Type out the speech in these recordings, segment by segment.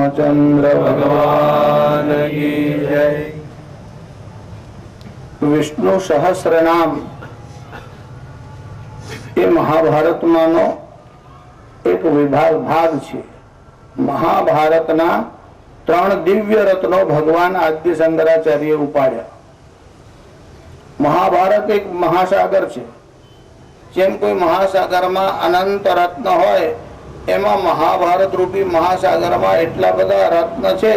रामचंद्र भगवान की जय। विष्णु सहस्रनाम ये महाभारत मानो एक भाग छे। महाभारतना 3 दिव्य रत्नो भगवान आदि शंकराचार्य उपाड्या। महाभारत एक महासागर छे। जेम कोई महासागर में अनंत रत्न होय एमां महाभारत रूपी महासागर में एटला बधा रत्न छे।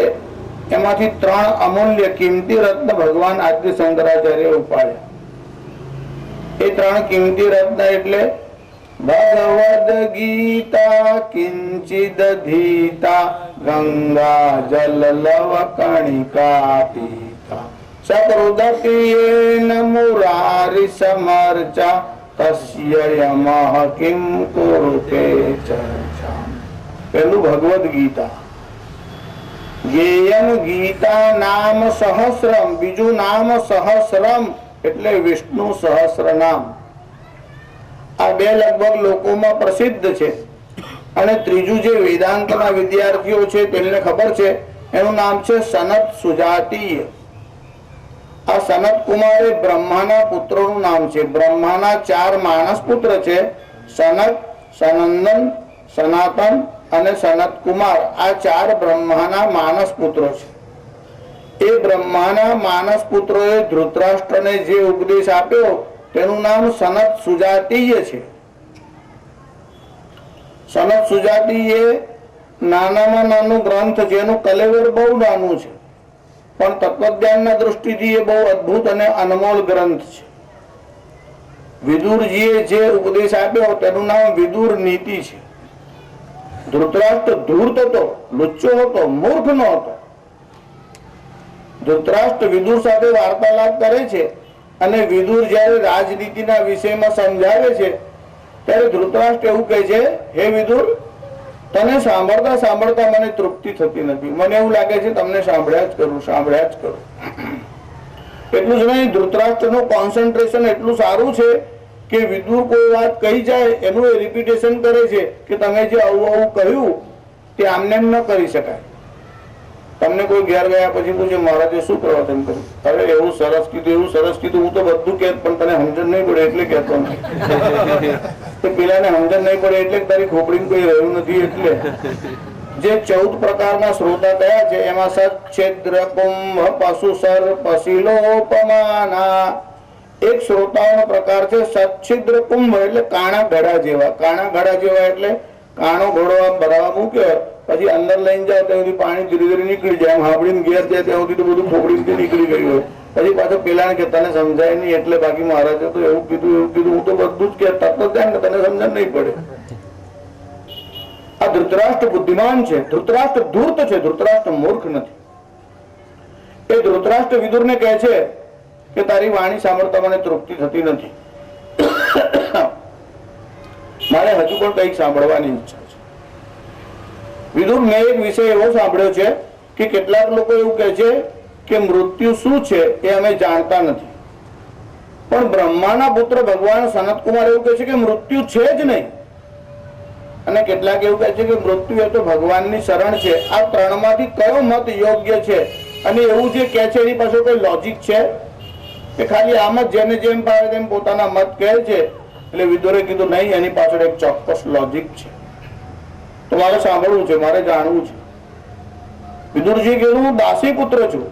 एमांथी 3 अमूल्य किंमती रत्न भगवान आदि शंकराचार्य उपाड्या। ए 3 किंमती रत्न एटले भगवद गीता किंचिदधीता गंगा जल लव कणिका पीता सकृदपीयेन मुरारि समर्चा तस्य यमः किं कुरुते चर्चा। पहलू भगवद गीता गेयम गीता नाम सहस्रम। बीजू नाम सहस्रम एटले विष्णु सहस्र नाम। आ बे लगभग लोकोमां प्रसिद्ध छे। अने त्रीजू जे वेदांतना विद्यार्थीओ छे तेમને ખબર છે એનું નામ છે સનત સુજાતીય। आ सनत कुमार ए ब्रह्माना पुत्रोનું नाम છે। ब्रह्माना 4 मानस पुत्र છે, सनत, सनंदन, सनातन અને सनत कुमार। आ 4 ब्रह्माना मानस पुત્રો છે। ए ब्रह्माना मानस पुत्रोए धृतराष्ट्रने जे उपदेश आप्यो तेનું नाम सनत सुजातीय છે। सनत सुजातीय नानाમાં નાનું ગ્રંથ જેનું કલેવર બહુ નાનું છે, પણ તત્વજ્ઞાનના દૃષ્ટિથી એ બહુ અદ્ભુત અને અનમોલ ગ્રંથ છે। વિદુરજીએ જે ઉપદેશ આપ્યો તેનું નામ વિદુર નીતિ છે। ધૃતરાષ્ટ્ર ધૂર્ત હતો, લુચ્ચો હતો, મૂર્ખ ન હતો। ધૃતરાષ્ટ્ર વિદુર સાથે વાર્તાલાપ કરે છે અને વિદુર જ્યારે રાજનીતિના વિષયમાં સમજાવે છે ત્યારે ધૃતરાષ્ટ્ર એવું કહે છે, હે વિદુર, તને સાંભળતા સાંભળતા મને તૃપ્તિ થતી નથી। મને એવું લાગે છે તમને સાંભળ્યા જ કરું। એટલું જ નહીં, ધૃતરાષ્ટ્રનું કોન્સન્ટ્રેશન એટલું સારું છે કે વિદુર કોઈ વાત કહી જાય એનું એ રિપીટેશન કરે છે કે તમે જે આવું આવું કહ્યું તે આમને એમ ન કરી શકાય। તમને કોઈ ઘેર ગયા પછી પૂછે મહારાજે શું કરવા તેમ કર્યું? અરે એવું સરસ કીધું, હું તો બધું કહેત પણ તને સમજણ નહીં પડે એટલે કહેતો નથી। તો પેલાને સમજણ નહીં પડે એટલે તારી ખોપડીમાં કોઈ રહ્યું નથી। એટલે જે 14 પ્રકારના શ્રોતા કયા છે એમાં સચ્છિદ્ર કુંભ પશુ સર પશિલોપમાના એક શ્રોતાઓનો પ્રકાર છે સચ્છિદ્ર કુંભ એટલે કાણા ઘડા જેવા। કાણા ઘડા જેવા એટલે કાણો ઘોડો આમ ભરાવા મૂક્યો પછી અંદર લઈને જાય ત્યાં સુધી પાણી ધીરે ધીરે નીકળી જાય। હાંભળીને ઘેર જાય ત્યાં સુધી તો બધું ખોપડીથી નીકળી ગયું હોય। પછી પાછો પેલાને કે તને સમજાય નહીં એટલે બાકી મહારાજે તો એવું કીધું હું તો બધું જ કે તત્વજ્ઞાન ને તને સમજણ નહીં પડે। આ ધૃતરાષ્ટ્ર બુદ્ધિમાન છે, ધૃતરાષ્ટ્ર ધૂર્ત છે, ધૃતરાષ્ટ્ર મૂર્ખ નથી। એ ધૃતરાષ્ટ્ર વિદુરને કહે છે કે તારી વાણી સાંભળતા મને તૃપ્તિ થતી નથી, મારે હજુ પણ કંઈક સાંભળવાની ઈચ્છા છે। વિદુર, મેં એક વિષય એવો સાંભળ્યો છે કે કેટલાક લોકો એવું કહે છે કે મૃત્યુ શું છે એ અમે જાણતા નથી, પણ બ્રહ્માના પુત્ર ભગવાન સનત કુમાર એવું કહે છે કે મૃત્યુ છે જ નહીં, અને કેટલાક એવું કહે છે કે મૃત્યુ એ તો ભગવાનની શરણ છે। આ 3 માંથી કયો મત યોગ્ય છે? અને એવું જે કહે છે એની પાસે કોઈ લોજિક છે કે ખાલી આમ જ જેને જેમ ભાવે તેમ પોતાના મત કહે છે? એટલે વિદુરે કીધું નહીં, એની પાછળ એક ચોક્કસ લોજિક છે, તો મારે સાંભળવું છે, મારે જાણવું છે। વિદુરજી કીધું, હું દાસી પુત્ર છું,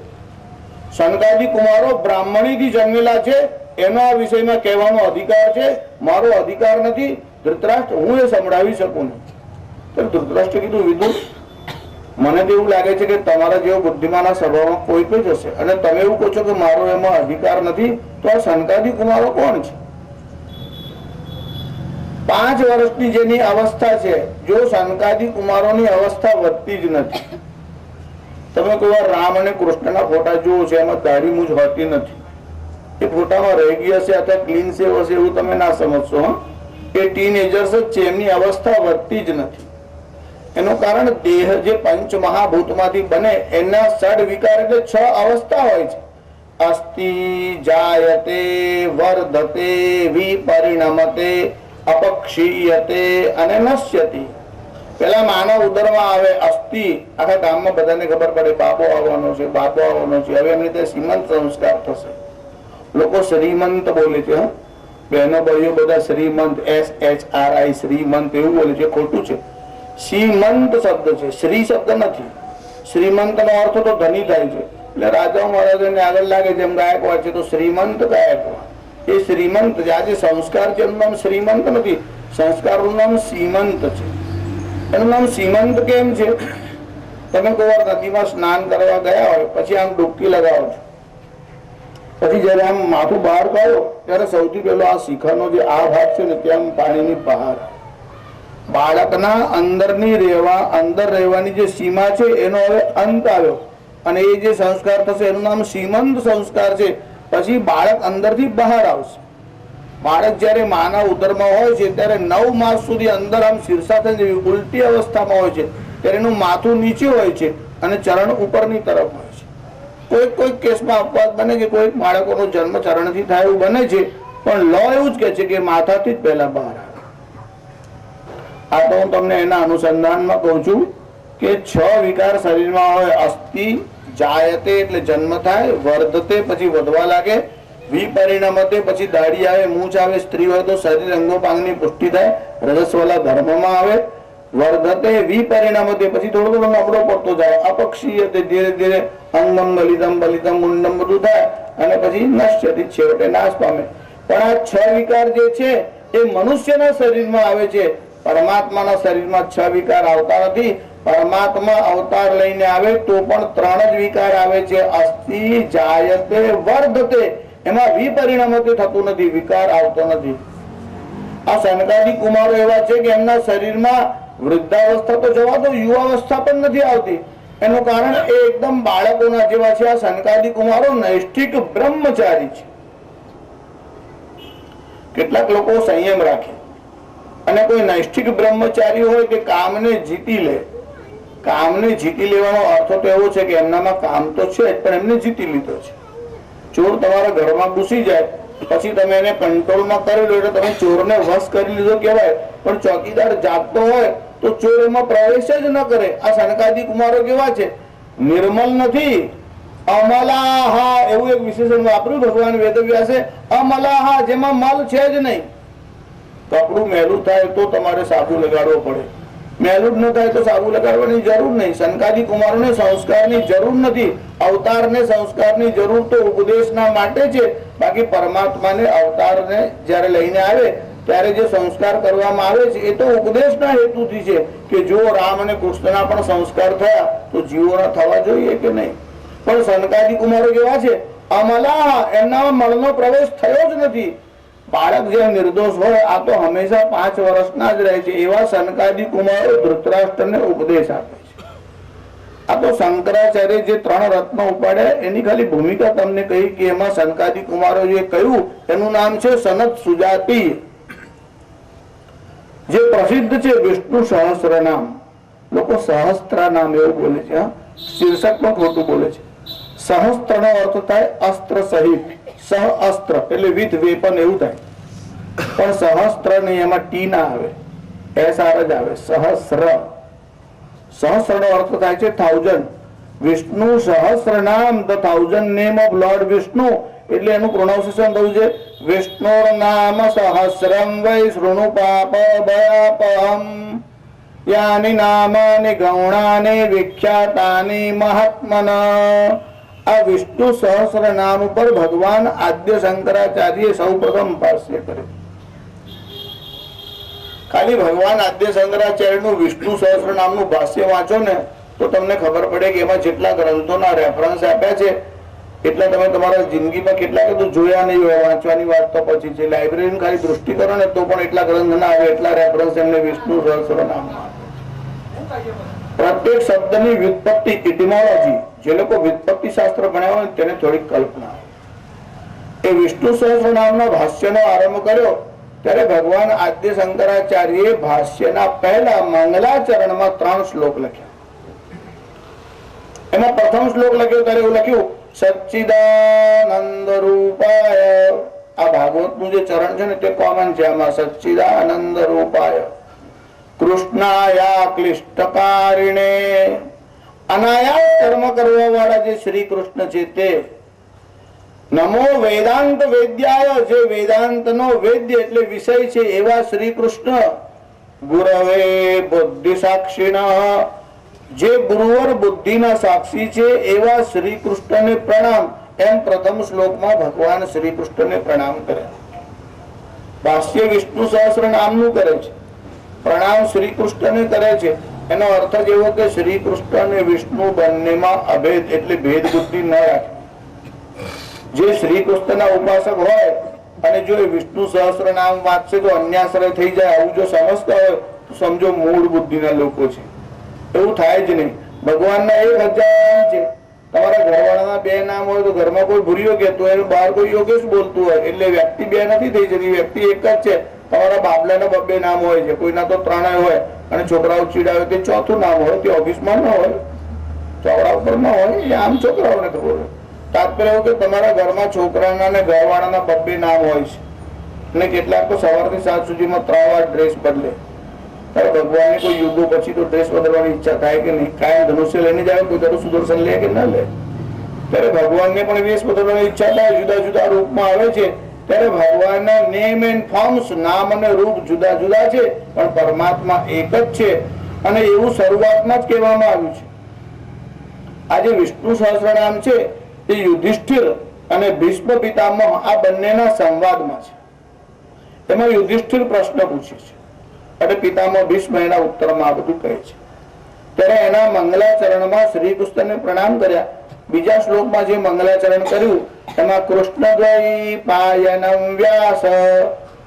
સનકાદી કુમારો બ્રાહ્મણીથી જન્મેલા છે, એનો આ વિષયમાં કહેવાનો અધિકાર છે, મારો અધિકાર નથી। ધૃતરાષ્ટ્ર, હું એ સંભળાવી શકું નહીં। તો ધૃતરાષ્ટ્ર કીધું, વિદુર, મને તો એવું લાગે છે કે તમારા જેવો બુદ્ધિમાના સભામાં કોઈ જ હશે, અને તમે એવું કહો છો કે મારો એમાં અધિકાર નથી, તો આ સનકાદી કુમારો કોણ છે? 5 વર્ષની જેની અવસ્થા છે, જો સનકાદી કુમારોની અવસ્થા વધતી જ નથી। તમે કોઈ વાર રામ અને કૃષ્ણના ફોટા જુઓ છો, એમાં દાઢી મૂછ હોતી નથી, એ ફોટામાં રહી ગઈ હશે અથવા ક્લીન સેવ હશે એવું તમે ના સમજશો। એ ટીનેજર્સ જ છે, એમની અવસ્થા વધતી જ નથી। એનું કારણ દેહ જે પંચ મહાભૂતમાંથી બને એના ષડ વિકાર એટલે 6 અવસ્થા હોય છે। અસ્થિ, જાયતે, વર્ધતે, વિપરિણમતે, અપક્ષીયતે અને નશ્યતિ। પેલા માનવ ઉદરમાં આવે અસ્થિ, આખા ગામમાં બધાને ખબર પડે બાબો આવવાનો છે, બાબો આવવાનો છે. હવે એમની ત્યાં શ્રીમંત સંસ્કાર થશે. લોકો શ્રીમંત બોલે છે, બહેનો ભાઈઓ બધા શ્રીમંત, SHRI શ્રીમંત એવું બોલે છે. ખોટું છે. શ્રીમંત શબ્દ છે, શ્રી શબ્દ નથી. શ્રીમંત નો અર્થ તો ધની થાય છે. એટલે રાજાઓ મહારાજોને આગળ લાગે જેમ ગાયકવાડ છે તો શ્રીમંત ગાયકવાડ, એ શ્રીમંત છે. આજે સંસ્કાર છે એનું નામ શ્રીમંત નથી, સંસ્કારનું નામ સીમંત છે. એનું નામ સીમંત કેમ છે? તમે કોઈ વાર નદીમાં સ્નાન કરવા ગયા હોય, પછી આમ ડૂબકી લગાવો છો, પછી જયારે આમ માથું બહાર કાઢો ત્યારે સૌથી પહેલો આ શિખરનો જે આ ભાગ છે ને ત્યાં પાણીની બહાર, બાળકના અંદર રહેવાની જે સીમા છે એનો હવે અંત આવ્યો અને એ જે સંસ્કાર થશે એનું નામ સીમંત સંસ્કાર છે. પછી બાળક અંદરથી બહાર આવશે. બાળક જયારે માના ઉદરમાં હોય છે ત્યારે 9 માસ સુધી અંદર આમ શીર્ષાસન જેવી ઉલટી અવસ્થામાં હોય છે, ત્યારે એનું માથું નીચે હોય છે અને ચરણ ઉપરની તરફ હોય છે. કોઈક કેસમાં અપવાદ બને કે કોઈક બાળકોનો જન્મ ચરણથી થાય એવું બને છે, પણ લો એવું જ કહે છે કે માથાથી જ પહેલા બહાર આવે. આ તો હું તમને એના અનુસંધાનમાં કહું છું કે 6 વિકાર શરીરમાં હોય. અસ્થિ, જાયતે એટલે જન્મ થાય, વર્ધતે પછી વધવા લાગે, વિપરિણમતે પછી દાઢી આવે, મૂછ આવે, સ્ત્રી હોય તો શરીર અંગોપાંગની પુષ્ટિ થાય, રજસ્વલા ધર્મમાં આવે, વર્ધતે વિપરિણમતે પછી થોડો થોડો નબળો પડતો જાય, અપક્ષીયતે ધીરે ધીરે અંગમ બલિદમ મુંડમ બધું થાય અને પછી નશ્યતિ છેવટે નાશ પામે. પણ આ 6 વિકાર જે છે એ મનુષ્યના શરીરમાં આવે છે, પરમાત્માના શરીરમાં 6 વિકાર આવતા નથી. પરમાત્મા અવતાર લઈને આવે તો પણ 3 જ વિકાર આવે છે, અસ્થિ, જાયતે, વર્ધતે. એમાં વિપરિણમતે થતું નથી, વિકાર આવતો નથી. આ સનકાદિક કુમારો એવા છે કે એમના શરીરમાં વૃદ્ધાવસ્થા તો જવા દો, યુવાવસ્થા પણ નથી આવતી. એનું કારણ એ એકદમ બાળકોના જેવા છે. આ સનકાદિક કુમારો નૈષ્ઠિક બ્રહ્મચારી છે. કેટલાક લોકો સંયમ રાખે અને કોઈ નૈષ્ઠિક બ્રહ્મચારી હોય કે કામને જીતી લે. કામને જીતી લેવાનો અર્થ તો એવો છે કે એમનામાં કામ તો છે પણ એમને જીતી લીધો છે. ચોર તમારા ઘરમાં ઘૂસી જાય પછી તમે એને કંટ્રોલમાં કરી લો એટલે તમે ચોરને વશ કરી લીધો કહેવાય, પણ ચોકીદાર જાગતો હોય તો ચોર એમાં પ્રવેશ જ ન કરે. આ સનકાદી કુમારો કેવા છે? નિર્મલ નથી, અમલાહા એવું એક વિશેષણ વાપર્યું ભગવાન વેદવ્યાસે. અમલાહા, જેમાં મલ છે જ નહીં. કપડું મેલું થાય તો તમારે સાબુ લગાડવો પડે, મેલું જ ન થાય તો સાબુ લગાડવાની જરૂર નહીં. સનકાદી કુમારોને સંસ્કારની જરૂર નથી. અવતારને સંસ્કારની જરૂર તો ઉપદેશના માટે છે. બાકી પરમાત્માને અવતારને જ્યારે લઈને આવે ત્યારે જે સંસ્કાર કરવામાં આવે છે એ તો ઉપદેશના હેતુથી છે કે જો રામ અને કૃષ્ણના પણ સંસ્કાર થયા તો જીવોના થવા જોઈએ કે નહીં. પણ સનકાદી કુમારો કેવા છે? અમલા, એમનામાં મળનો પ્રવેશ થયો જ નથી. બાળક જે નિર્દોષ હોય આ તો હંમેશા 5 વર્ષના જ રહે છે. એવા સનકાદી કુમારો ધૃતરાષ્ટ્રને ઉપદેશ આપે છે. આ તો શંકરાચાર્ય જે 3 રત્નો ઉપાડ્યા એની ખાલી ભૂમિકા તમને કહી કે એમાં સનકાદી કુમારો જે કહ્યું એનું નામ છે સનત સુજાતિ, જે પ્રસિદ્ધ છે વિષ્ણુ સહસ્ત્ર નામ. લોકો સહસ્ત્ર નામ એવું બોલે છે, શીર્ષક પણ ખોટું બોલે છે. સહસ્ત્ર નો અર્થ થાય અસ્ત્ર સહિત, સહ અસ્ત્ર એટલે વિથ વેપન એવું થાય, પણ સહસ્ત્ર નહીં, એમાં ટી ના આવે, SR જ આવે. સહસ્ર, સહસ્ર નો અર્થ થાય છે 1000. વિષ્ણુ સહસ્ર નામ, the 1000 name of lord Vishnu. એટલે એનું પ્રોનાઉન્સિએશન થયું છે વિષ્ણુર નામ સહસ્રમ વૈ શૃણુ પાપ ભયાપહમ યાની નામાની ગૌણાની વિખ્યાતાની મહાત્મના. આ વિષ્ણુ સહસ્ર નામ ઉપર ભગવાન આદ્ય શંકરાચાર્ય સૌ પ્રથમ ભાષ્ય કર્યું. ખાલી ભગવાન આદ્ય શંકરાચાર્યનું વિષ્ણુ સહસ્ર નામનું ભાષ્ય વાંચો ને તો તમને ખબર પડે કે એમાં જેટલા ગ્રંથોના રેફરન્સ આપ્યા છે એટલા તમે તમારા જિંદગીમાં કેટલા તો જોયા નહીં હોય. વાંચવાની વાત તો પછી છે. લાઇબ્રેરીની ખાલી દૃષ્ટિ કરો ને તો પણ એટલા ગ્રંથ ના આવે, એટલા રેફરન્સ એમને વિષ્ણુ સહસ્ર નામમાં. પ્રત્યેક શબ્દની વ્યુત્પત્તિ, ઇટિમોલોજી, જે લોકો વ્યુત્પત્તિ શાસ્ત્ર ભણ્યા હોય તેને થોડીક કલ્પના. એ વિષ્ણુ સહસ્ર નામના ભાષ્યનો આરંભ કર્યો ત્યારે ભગવાન આદ્ય શંકરાચાર્યએ ભાષ્યના પહેલા મંગલાચરણમાં 3 શ્લોક લખ્યા. એમાં પ્રથમ શ્લોક લખ્યો ત્યારે એવું લખ્યું સચ્ચિદાનંદ રૂપાય. આ ભાગવતનું જે ચરણ છે ને તે કોમન છે. આમાં સચ્ચિદાનંદ રૂપાય કૃષ્ણાયા ક્લિષ્ટકારિણે, અનાયાસ કર્મ કરવા વાળા જે શ્રી કૃષ્ણ છે તે. નમો વેદાંત વેદ્યાય, જે વેદાંતનો વેદ્ય એટલે વિષય છે એવા શ્રી કૃષ્ણ. ગુરવે બુદ્ધિ સાક્ષિણ, જે ગુરુવર બુદ્ધિના સાક્ષી છે એવા શ્રી કૃષ્ણને પ્રણામ. એમ પ્રથમ શ્લોકમાં ભગવાન શ્રી કૃષ્ણને પ્રણામ કરે. ભાષ્ય વિષ્ણુ સહસ્ર નામનું કરે છે, પ્રણામ શ્રી કૃષ્ણને કરે છે. એનો અર્થ જ એવો કે શ્રી કૃષ્ણ અને વિષ્ણુ બંનેમાં અભેદ એટલે ભેદ બુદ્ધિ ન રાખે. જે શ્રી કૃષ્ણના ઉપાસક હોય અને જો એ વિષ્ણુ સહસ્ર નામ વાંચશે તો અન્યાશ્રય થઈ જાય, આવું જો સમજતા હોય તો સમજો મૂળ બુદ્ધિના લોકો છે. એવું થાય જ નહીં. ભગવાનના 1000 નામ છે. તમારા ઘરવાળાના 2 નામ હોય તો ઘરમાં કોઈ ભૂર્યો કહેતો હોય, બહાર કોઈ યોગેશ બોલતું હોય, એટલે વ્યક્તિ 2 નથી થઈ જતી, વ્યક્તિ એક જ છે. તમારા બાબલાના 2 નામ હોય છે, કોઈના તો 3 હોય, અને છોકરાઓ ચીડાવે તે 4થું નામ હોય, તે ઓફિસમાં ન હોય, ચોવડા ઉપર ન હોય, એ આમ છોકરાઓને ખબર હોય. તાત્પર્ય એવું કે તમારા ઘરમાં છોકરાના અને ઘરવાળાના 2 નામ હોય છે, અને કેટલાક તો સવારથી સાંજ સુધીમાં 3 વાર ડ્રેસ બદલે. ભગવાનને કોઈ યુગો પછી તો ડ્રેસ બદલવાની ઈચ્છા થાય કે નહીં? કાયમ ધનુષ્ય લઈને જાય, કોઈ તારું સુદર્શન લે કે ના લે? ત્યારે ભગવાનને પણ વેશ બદલવાની ઈચ્છા થાય, જુદા જુદા રૂપમાં આવે છે. ત્યારે ભગવાનના નેમ એન્ડ ફોર્મ્સ, નામ અને રૂપ જુદા જુદા છે, પણ પરમાત્મા એક જ છે. અને એવું શરૂઆતમાં જ કહેવામાં આવ્યું છે. આજે વિષ્ણુ સહસ્રનામ છે એ યુધિષ્ઠિર અને ભીષ્મ પિતામહ આ બંનેના સંવાદમાં છે. એમાં યુધિષ્ઠિર પ્રશ્ન પૂછે છે અને પિતામહ ભીષ્મ એના ઉત્તરમાં આ બધું કહે છે. ત્યારે એના મંગલાચરણમાં શ્રી કૃષ્ણને પ્રણામ કર્યા. બીજા શ્લોકમાં જે મંગલાચરણ કર્યું એમાં કૃષ્ણદ્વૈપાયનમ વ્યાસ,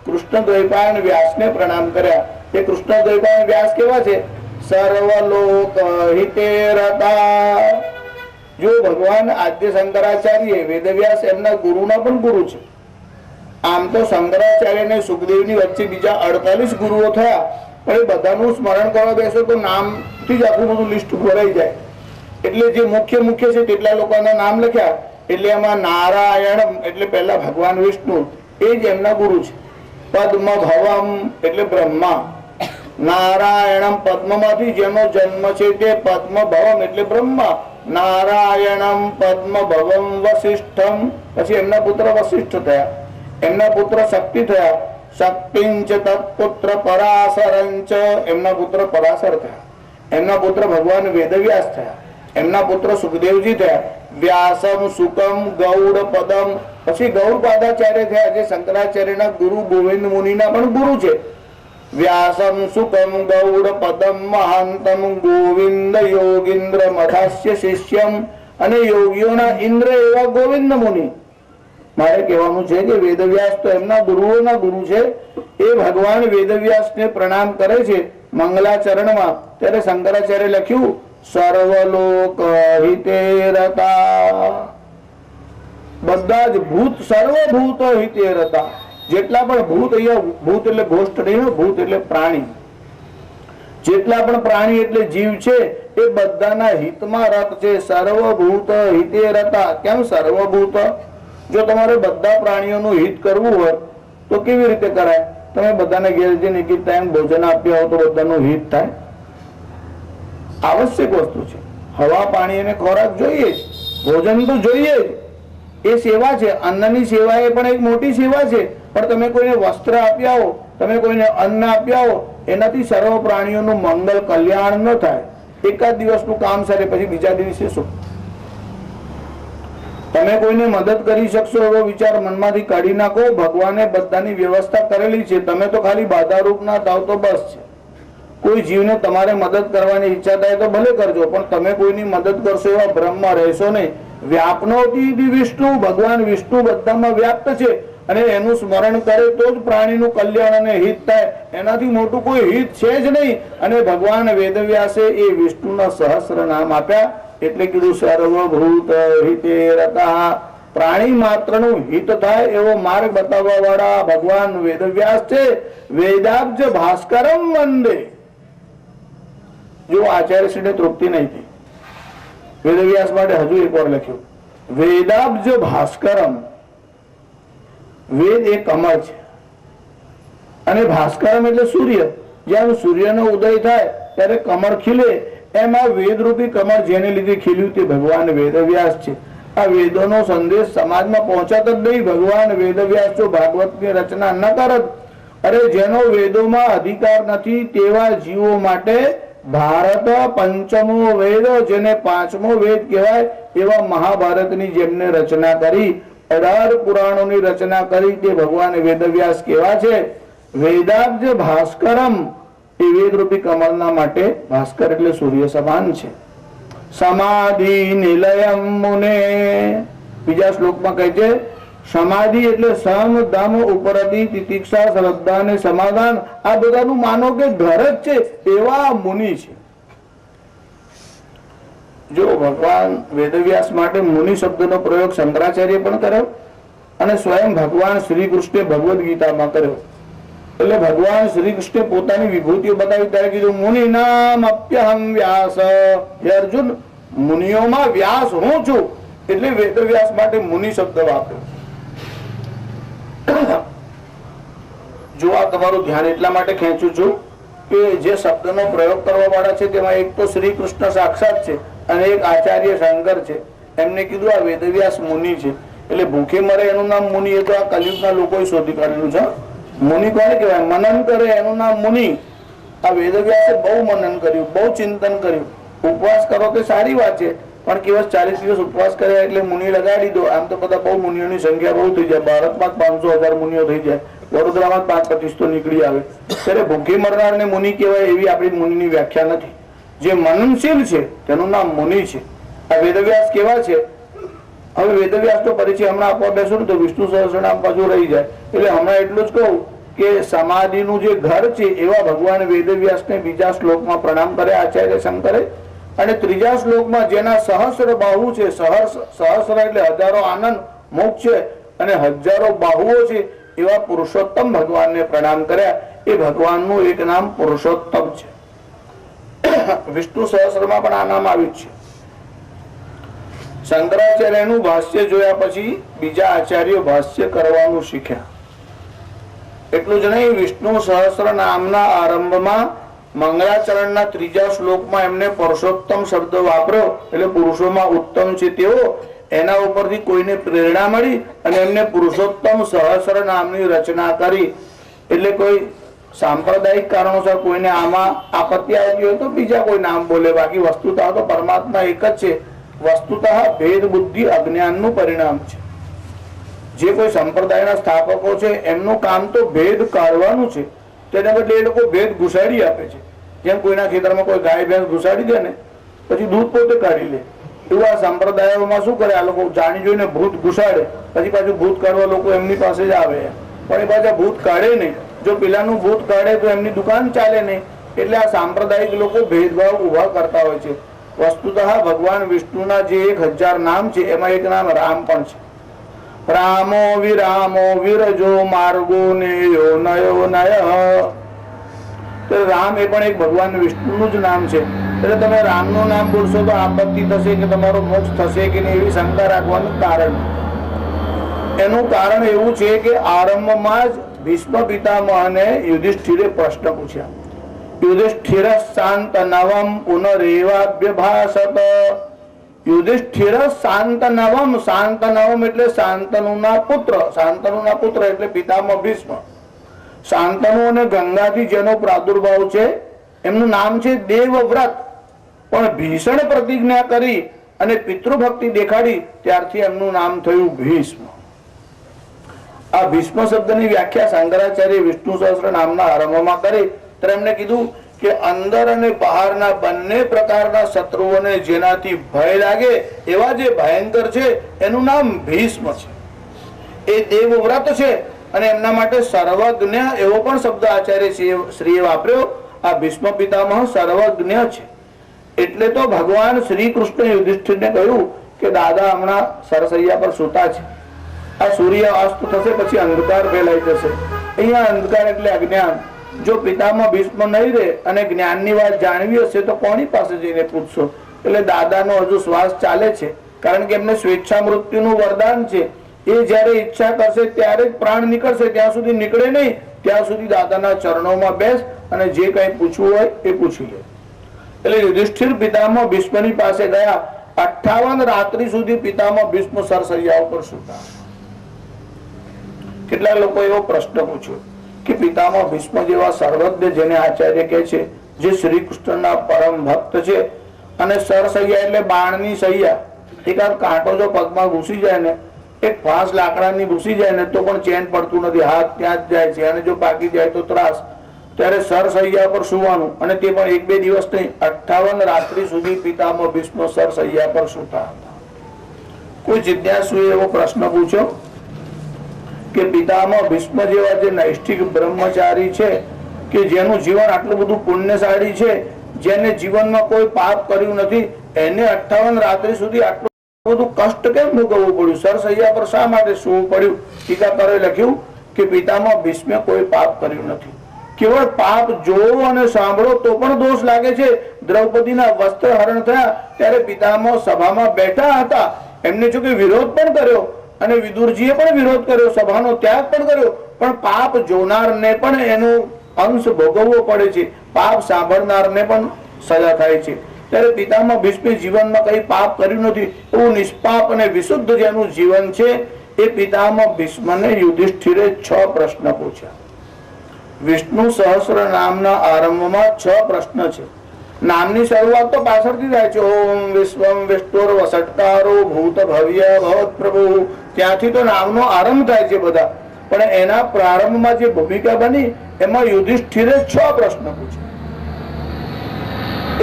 કૃષ્ણદ્વૈપાયન વ્યાસને પ્રણામ કર્યા. એ કૃષ્ણદ્વૈપાયન વ્યાસ કેવા છે? સર્વલોક હિતે રતા. જો ભગવાન આદ્ય શંકરાચાર્ય વેદવ્યાસ એમના ગુરુના પણ ગુરુ છે. આમ તો શંકરાચાર્ય અને સુખદેવની વચ્ચે બીજા 48 ગુરુઓ થયા, પણ એ બધાનું સ્મરણ કરવા બેસો તો નામથી જ આખું બધું લિસ્ટ ભરાઈ જાય. એટલે જે મુખ્ય છે તેટલા લોકોના નામ લખ્યા. એટલે એમાં નારાયણ એટલે પહેલા ભગવાન વિષ્ણુ, એ જ એમના ગુરુ છે. પદ્મભવમ એટલે બ્રહ્મા, નારાયણમ પદ્મમાંથી જેનો જન્મ છે તે પદ્મભવમ એટલે બ્રહ્મા, નારાયણમ પદ્મભવમ વસિષ્ઠમ. પછી એમના પુત્ર વસિષ્ઠ થયા, એમના પુત્ર શક્તિ થયા, શક્તિંચ તત્પુત્ર પરાશરંચ, એમના પુત્ર પરાશર થયા, એમના પુત્ર ભગવાન વેદવ્યાસ થયા, એમના પુત્ર સુખદેવજી થયા, વ્યાસમ સુકમ ગૌડ પદમ, પછી ગૌડપાદાચાર્ય થયા જે શંકરાચાર્યના ગુરુ ગોવિંદ મુનિના પણ ગુરુ છે. વ્યાસમ સુકમ ગૌડ પદમ મહાંતમ ગોવિંદ યોગીન્દ્ર મથાસ્ય શિષ્યમ, અને યોગીઓના ઇન્દ્ર એવા ગોવિંદ મુનિ. મારે કહેવાનું છે કે વેદવ્યાસ તો એમના ગુરુઓના ગુરુ છે. એ ભગવાન વેદવ્યાસને પ્રણામ કરે છે મંગલાચરણમાં. ત્યારે શંકરાચાર્ય લખ્યું સર્વલોક હિતે રતા. બધા જ ભૂત, સર્વભૂત હિતે રતા. જેટલા પણ ભૂત, અહીંયા ભૂત એટલે ગોષ્ઠ નહીં, ભૂત એટલે પ્રાણી. જેટલા પણ પ્રાણી એટલે જીવ છે એ બધાના હિતમાં રત છે. સર્વભૂત હિતે રતા. કેમ સર્વભૂત? જો તમારે બધા પ્રાણીઓનું હિત કરવું હોય તો કેવી રીતે કરાય? તમે બધાને ઘેર જઈને એક ટાઈમ ભોજન આપ્યા હો તો બધાનું હિત થાય? આવશ્યક વસ્તુ છે. હવા પાણી અને ખોરાક જોઈએ જ, ભોજન તો જોઈએ જ. એ સેવા છે. અન્નની સેવા એ પણ એક મોટી સેવા છે. પણ તમે કોઈને વસ્ત્ર આપ્યા હો, તમે કોઈને અન્ન આપ્યા હો, એનાથી સર્વ પ્રાણીઓનું મંગળ કલ્યાણ ન થાય. એકાદ દિવસનું કામ સરે પછી બીજા દિવસે શું? તમે કોઈને મદદ કરી શકશો એવો વિચાર મનમાંથી કાઢી નાખો. ભગવાને બધાની વ્યવસ્થા કરેલી છે, તમે તો ખાલી બાધારૂપ ના થાવ તો બસ છે. કોઈ જીવને તમારે મદદ કરવાની ઈચ્છા થાય તો ભલે કરજો, પણ તમે કોઈની મદદ કરશો એવા ભ્રમમાં રહેશો નહીં. વ્યાપનોતિ વિષ્ણુ, ભગવાન વિષ્ણુ બધામાં વ્યાપ્ત છે, અને એનું સ્મરણ કરે તો જ પ્રાણીનું કલ્યાણ અને હિત થાય. એનાથી મોટું કોઈ હિત છે જ નહીં. અને ભગવાન વેદવ્યાસે એ વિષ્ણુના સહસ્ર નામ આપ્યા. એટલે કીધું સર્વભૂત હિતે રતા. પ્રાણી માત્રનું હિત થાય એવો માર્ગ બતાવવા વાળા ભગવાન વેદવ્યાસ છે. વેદાબ્જ ભાસ્કરમ વંદે. જો આચાર્યશ્રીને તૃપ્તિ નહીં થઈ, વેદવ્યાસ માટે હજુ એક વાર લખ્યું વેદાબ્જ ભાસ્કરમ. વેદ એ કમળ છે અને ભાસ્કરમ એટલે સૂર્ય. જેમ સૂર્યનો ઉદય થાય ત્યારે કમળ ખીલે, એમ આ વેદરૂપી કમળ જેને લીધે ખીલ્યું તે ભગવાન વેદવ્યાસ છે. આ વેદોનો સંદેશ સમાજમાં પહોંચાતો જ નહીં. ભગવાન વેદવ્યાસ જો ભાગવતની રચના ન કરત, અરે જેનો વેદોમાં અધિકાર નથી તેવા જીવો માટે ભારત પંચમો વેદ, જેને પાંચમો વેદ કહેવાય, એવા મહાભારતની જેમને રચના કરી, 18 પુરાણોની રચના કરી, તે ભગવાન વેદવ્યાસ કેવા છે? વેદાબ્જ ભાસ્કરમ, એ વેદરૂપી કમળના માટે ભાસ્કર એટલે સૂર્ય સમાન છે. સમાધિ નિલયમ મુને, બીજા શ્લોકમાં કહે છે સમાધિ એટલે સમ દમ ઉપરતિ તિતિક્ષા શ્રદ્ધા અને સમાધાન, આ બધાનું માનો કે ઘર જ છે એવા મુનિ છે. જો ભગવાન વેદવ્યાસ માટે મુનિ શબ્દનો પ્રયોગ શંકરાચાર્ય પણ કર્યો અને સ્વયં ભગવાન શ્રી કૃષ્ણે ભગવદ્ ગીતામાં કર્યો. એટલે ભગવાન શ્રી કૃષ્ણે પોતાની વિભૂતિઓ બતાવી ત્યારે કીધું મુનિ નામ અપ્યહમ વ્યાસ, હે અર્જુન મુનિઓમાં વ્યાસ હું છું, એટલે વેદવ્યાસ માટે મુનિ શબ્દ વાપર્યો. જો આ તમારું ધ્યાન એટલા માટે ખેંચું છું કે જે શબ્દનો પ્રયોગ કરવા વાળા છે તેમાં એક તો શ્રી કૃષ્ણ સાક્ષાત છે અને એક આચાર્ય શંકર છે. એમને કીધું આ વેદવ્યાસ મુનિ છે, એટલે ભૂખે મરે એનું નામ મુનિ, એ તો આ કલિયુગના લોકોએ શોધી કાઢેલું છે. મુનિ કોને કહેવાય? મનન કરે એનું નામ મુનિ. આ વેદવ્યાસે બહુ મનન કર્યું, બહુ ચિંતન કર્યું. ઉપવાસ કરો તે સારી વાત છે, પણ કેવળ 40 દિવસ ઉપવાસ કર્યા એટલે મુનિ લગાડી દો. આમ તો બધા બહુ મુનિઓની સંખ્યા બહુ થઈ જાય. ભારતમાં 500,000 મુનિઓ થઈ જાય, વડોદરામાં 5-25 તો નીકળી આવે. ત્યારે ભૂખે મરનારને મુનિ કહેવાય એવી આપણી મુનિની વ્યાખ્યા નથી. જે મનનશીલ છે તેનું નામ મુનિ છે. આ વેદવ્યાસ કેવા છે? હવે વેદવ્યાસ તો પરિચય હમણાં આપવા બેસું તો વિષ્ણુ સહસ્રનામ પાછું રહી જાય. એટલે હમણાં એટલું જ કહું કે સમાધિનું જે ઘર છે એવા ભગવાન વેદવ્યાસને બીજા શ્લોકમાં પ્રણામ કરે આચાર્ય શંકરે, અને ત્રીજા શ્લોકમાં જેના સહસ્ર બાહુ છે, સહસ્ર એટલે હજારો આનંદ મુખ છે અને હજારો બાહુઓ છે, એવા પુરુષોત્તમ ભગવાનને પ્રણામ કર્યા. એ ભગવાનનું એક નામ પુરુષોત્તમ છે. વિષ્ણુ સહસ્રમાં પણ આ નામ આવ્યું છે. શંકરાચાર્યનું ભાષ્ય જોયા પછી બીજા આચાર્યો ભાષ્ય કરવાનું શીખ્યા. એટલું જ નહીં, વિષ્ણુ સહસ્ર નામના આરંભમાં મંગળાચરણના ત્રીજા શ્લોકમાં એમને પુરુષોત્તમ શબ્દ વાપર્યો. એટલે પુરુષોમાં ઉત્તમ છે તેઓ, એના ઉપરથી કોઈને પ્રેરણા મળી અને એમને પુરુષોત્તમ સહસ્ર નામની રચના કરી. એટલે કોઈ સાંપ્રદાયિક કારણોસર કોઈને આમાં આપત્તિ આવતી હોય તો બીજા કોઈ નામ બોલે, બાકી વસ્તુતઃ તો પરમાત્મા એક જ છે. વસ્તુતઃ ભેદ બુદ્ધિ અજ્ઞાનનું પરિણામ છે. જે કોઈ સંપ્રદાયના સ્થાપકો છે એમનું કામ તો ભેદ કાઢવાનું છે, તેને બદલે એ લોકો ભેદ ઘુસાડી આપે છે. જેમ કોઈના ખેતરમાં કોઈ ગાય ભેંસ ઘુસાડી દે ને પછી દૂધ પોતે કાઢી લે, એવું આ સંપ્રદાયોમાં શું કરે? આ લોકો જાણી જોઈને ભૂત ઘુસાડે, પછી પાછું ભૂત કાઢવા લોકો એમની પાસે જ આવે, પણ એ પાછા ભૂત કાઢે નહીં. જો પેલાનું ભૂત કાઢે તો એમની દુકાન ચાલે નહીં. એટલે આ સાંપ્રદાયિક લોકો ભેદભાવ ઉભા કરતા હોય છે. વસ્તુતઃ ભગવાન વિષ્ણુના જે 1000 નામ છે એમાં એક નામ રામ પણ છે. રામો વિરામો વિરજો માર્ગો નેયો નયો નય. તો રામ એ પણ એક ભગવાન વિષ્ણુનું જ નામ છે. એટલે તમે રામનું નામ બોલશો તો આપત્તિ થશે કે તમારો મોક્ષ થશે કે નહીં એવી શંકા રાખવાનું કારણ. એનું કારણ એવું છે કે આરંભમાં જ ભીષ્મ પિતામહને યુધિષ્ઠિરે પ્રશ્ન પૂછ્યા. યુધિષ્ઠિર શાંત નવમ પુનરેવાભ્યભાષત. યુધિષ્ઠિર શાંત નવમ, શાંત નવમ એટલે શાંતનુના પુત્ર. શાંતનુના પુત્ર એટલે પિતામહ ભીષ્મ. શાંતનુ અને ગંગાથી જેનો પ્રાદુર્ભાવ છે એમનું નામ છે દેવવ્રત. પણ ભીષણ પ્રતિજ્ઞા કરી અને પિતૃભક્તિ દેખાડી ત્યારથી એમનું નામ થયું ભીષ્મ. આ ભીષ્મ શબ્દની વ્યાખ્યા શંકરાચાર્ય વિષ્ણુ સહસ્ર નામના આરંભમાં કરી. ત્યારે એમને કીધું કે અંદર અને બહારના બંને પ્રકારના શત્રુઓને જેનાથી ભય લાગે એવા જે ભયંકર છે એનું નામ ભીષ્મ છે. એ દેવવ્રત છે અને એમના માટે સર્વજ્ઞ એવો પણ શબ્દ આચાર્ય શ્રીએ વાપર્યો. આ ભીષ્મ પિતામહ સર્વજ્ઞ છે. એટલે તો ભગવાન શ્રી કૃષ્ણ યુધિષ્ઠિરને કહ્યું કે દાદા હમણાં સરસૈયા પર સૂતા છે, આ સૂર્ય અસ્ત થશે પછી અંધકાર ફેલાઈ જશે. અહીંયા અંધકાર એટલે અજ્ઞાન. જો પિતામહ ભીષ્મ નહીં રહે અને જ્ઞાનની વાત જાણવી હશે તો કોની પાસે જઈને પૂછશો? એટલે દાદાનો હજુ શ્વાસ ચાલે છે, કારણ કે એમને સ્વેચ્છા મૃત્યુનું વરદાન છે. એ જયારે ઈચ્છા કરશે ત્યારે જ પ્રાણ નીકળશે, ત્યાં સુધી નીકળે નહીં. ત્યાં સુધી દાદાના ચરણોમાં બેસ અને જે કંઈ પૂછવું હોય એ પૂછી લે. એટલે યુધિષ્ઠિર પિતામહ ભીષ્મની પાસે ગયા. 58 રાત્રિ સુધી પિતામહ ભીષ્મ સરસૈયા ઉપર સૂતા. કેટલાક લોકો એવો પ્રશ્ન પૂછ્યો કે પિતામહ ભીષ્મ જેવા સર્વજ્ઞ, જેને આચાર્ય કહે છે, જે શ્રી કૃષ્ણના પરમ ભક્ત છે, અને સરસૈયા એટલે બાણની સૈયા, એકાદ કાંટો જો પગમાં ઘૂસી જાય ને, એક ફાંસ લાકડાની ઘૂસી જાય ને તો પણ ચેન પડતું નથી, હાથ ત્યાં જ જાય છે, અને જો પાકી જાય તો ત્રાસ. ત્યારે સરસૈયા પર સુવાનું, અને તે પણ 1-2 દિવસ નહીં, 58 રાત્રિ સુધી પિતામહ ભીષ્મ સરસૈયા પર સૂતા હતા. કોઈ જિજ્ઞાસુએ એવો પ્રશ્ન પૂછ્યો કે પિતામહ ભીષ્મ જેવા જે નૈષ્ઠિક બ્રહ્મચારી છે, કે જેનું જીવન આટલું બધું પુણ્યશાળી છે, જેને જીવનમાં કોઈ પાપ કર્યું નથી, એને 58 રાત્રિ સુધી આટલું બધું કષ્ટ કેમ ભોગવવું પડ્યું, સરસૈયા પર શા માટે સૂવું પડ્યું? ટીકાકારોએ લખ્યું કે પિતામહ ભીષ્મે કોઈ પાપ કર્યું નથી. કેવળ પાપ જોવો અને સાંભળો તો પણ દોષ લાગે છે. દ્રૌપદીના વસ્ત્ર હરણ થયા ત્યારે પિતામહ સભામાં બેઠા હતા, એમને જો કે વિરોધ પણ કર્યો, અને વિદુરજીએ પણ વિરોધ કર્યો, સભાનો ત્યાગ પણ કર્યો, પણ પાપ જોનારને પણ એનો અંશ ભોગવવો પડે છે, પાપ સાંભળનારને પણ સજા થાય છે. ત્યારે પિતામહ ભીષ્મે જીવનમાં કઈ પાપ કર્યું નથી, એવું નિષ્પાપ અને વિશુદ્ધ જેનું જીવન છે, એ પિતામહ ભીષ્મને યુધિષ્ઠિરે 6 પ્રશ્ન પૂછ્યા. વિષ્ણુ સહસ્ર નામના આરંભમાં 6 પ્રશ્ન છે. નામની શરૂઆત તો પાછળથી થાય છે. ઓમ વિશ્વમ વિષ્ણુર વસટકારો ભૂત ભવ્ય ભવત પ્રભુ, ત્યાંથી તો નામનો આરંભ થાય છે બધા. પણ એના પ્રારંભમાં જે ભૂમિકા બની એમાં યુધિષ્ઠિરે 6 પ્રશ્ન પૂછ્યા.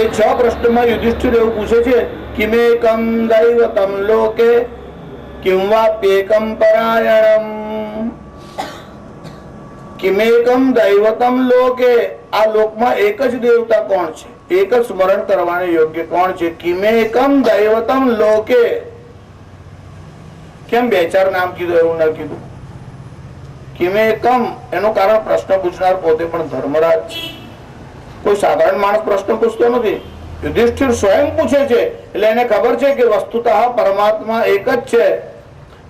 એ 6 પ્રશ્નમાં યુધિષ્ઠિર એવું પૂછે છે, કિમેકમ દૈવતમ લોકે કિમ વાપ્યેકમ પરાયણમ. કિમેકમ દૈવતમ લોકે, આ લોકમાં એક જ દેવતા કોણ છે, એક જ સ્મરણ કરવાને યોગ્ય કોણ છે? કિમેકમ દૈવતમ લોકે. કેમ 2-4 નામ કીધું, એવું ના કીધું? કિમેકમ એનું કારણ પ્રશ્ન પૂછનાર પોતે પણ ધર્મરાજ છે. કોઈ સાધારણ માણસ પ્રશ્ન પૂછતો નથી, યુધિષ્ઠિર સ્વયં પૂછે છે. એટલે એને ખબર છે કે વસ્તુતઃ પરમાત્મા એક જ છે.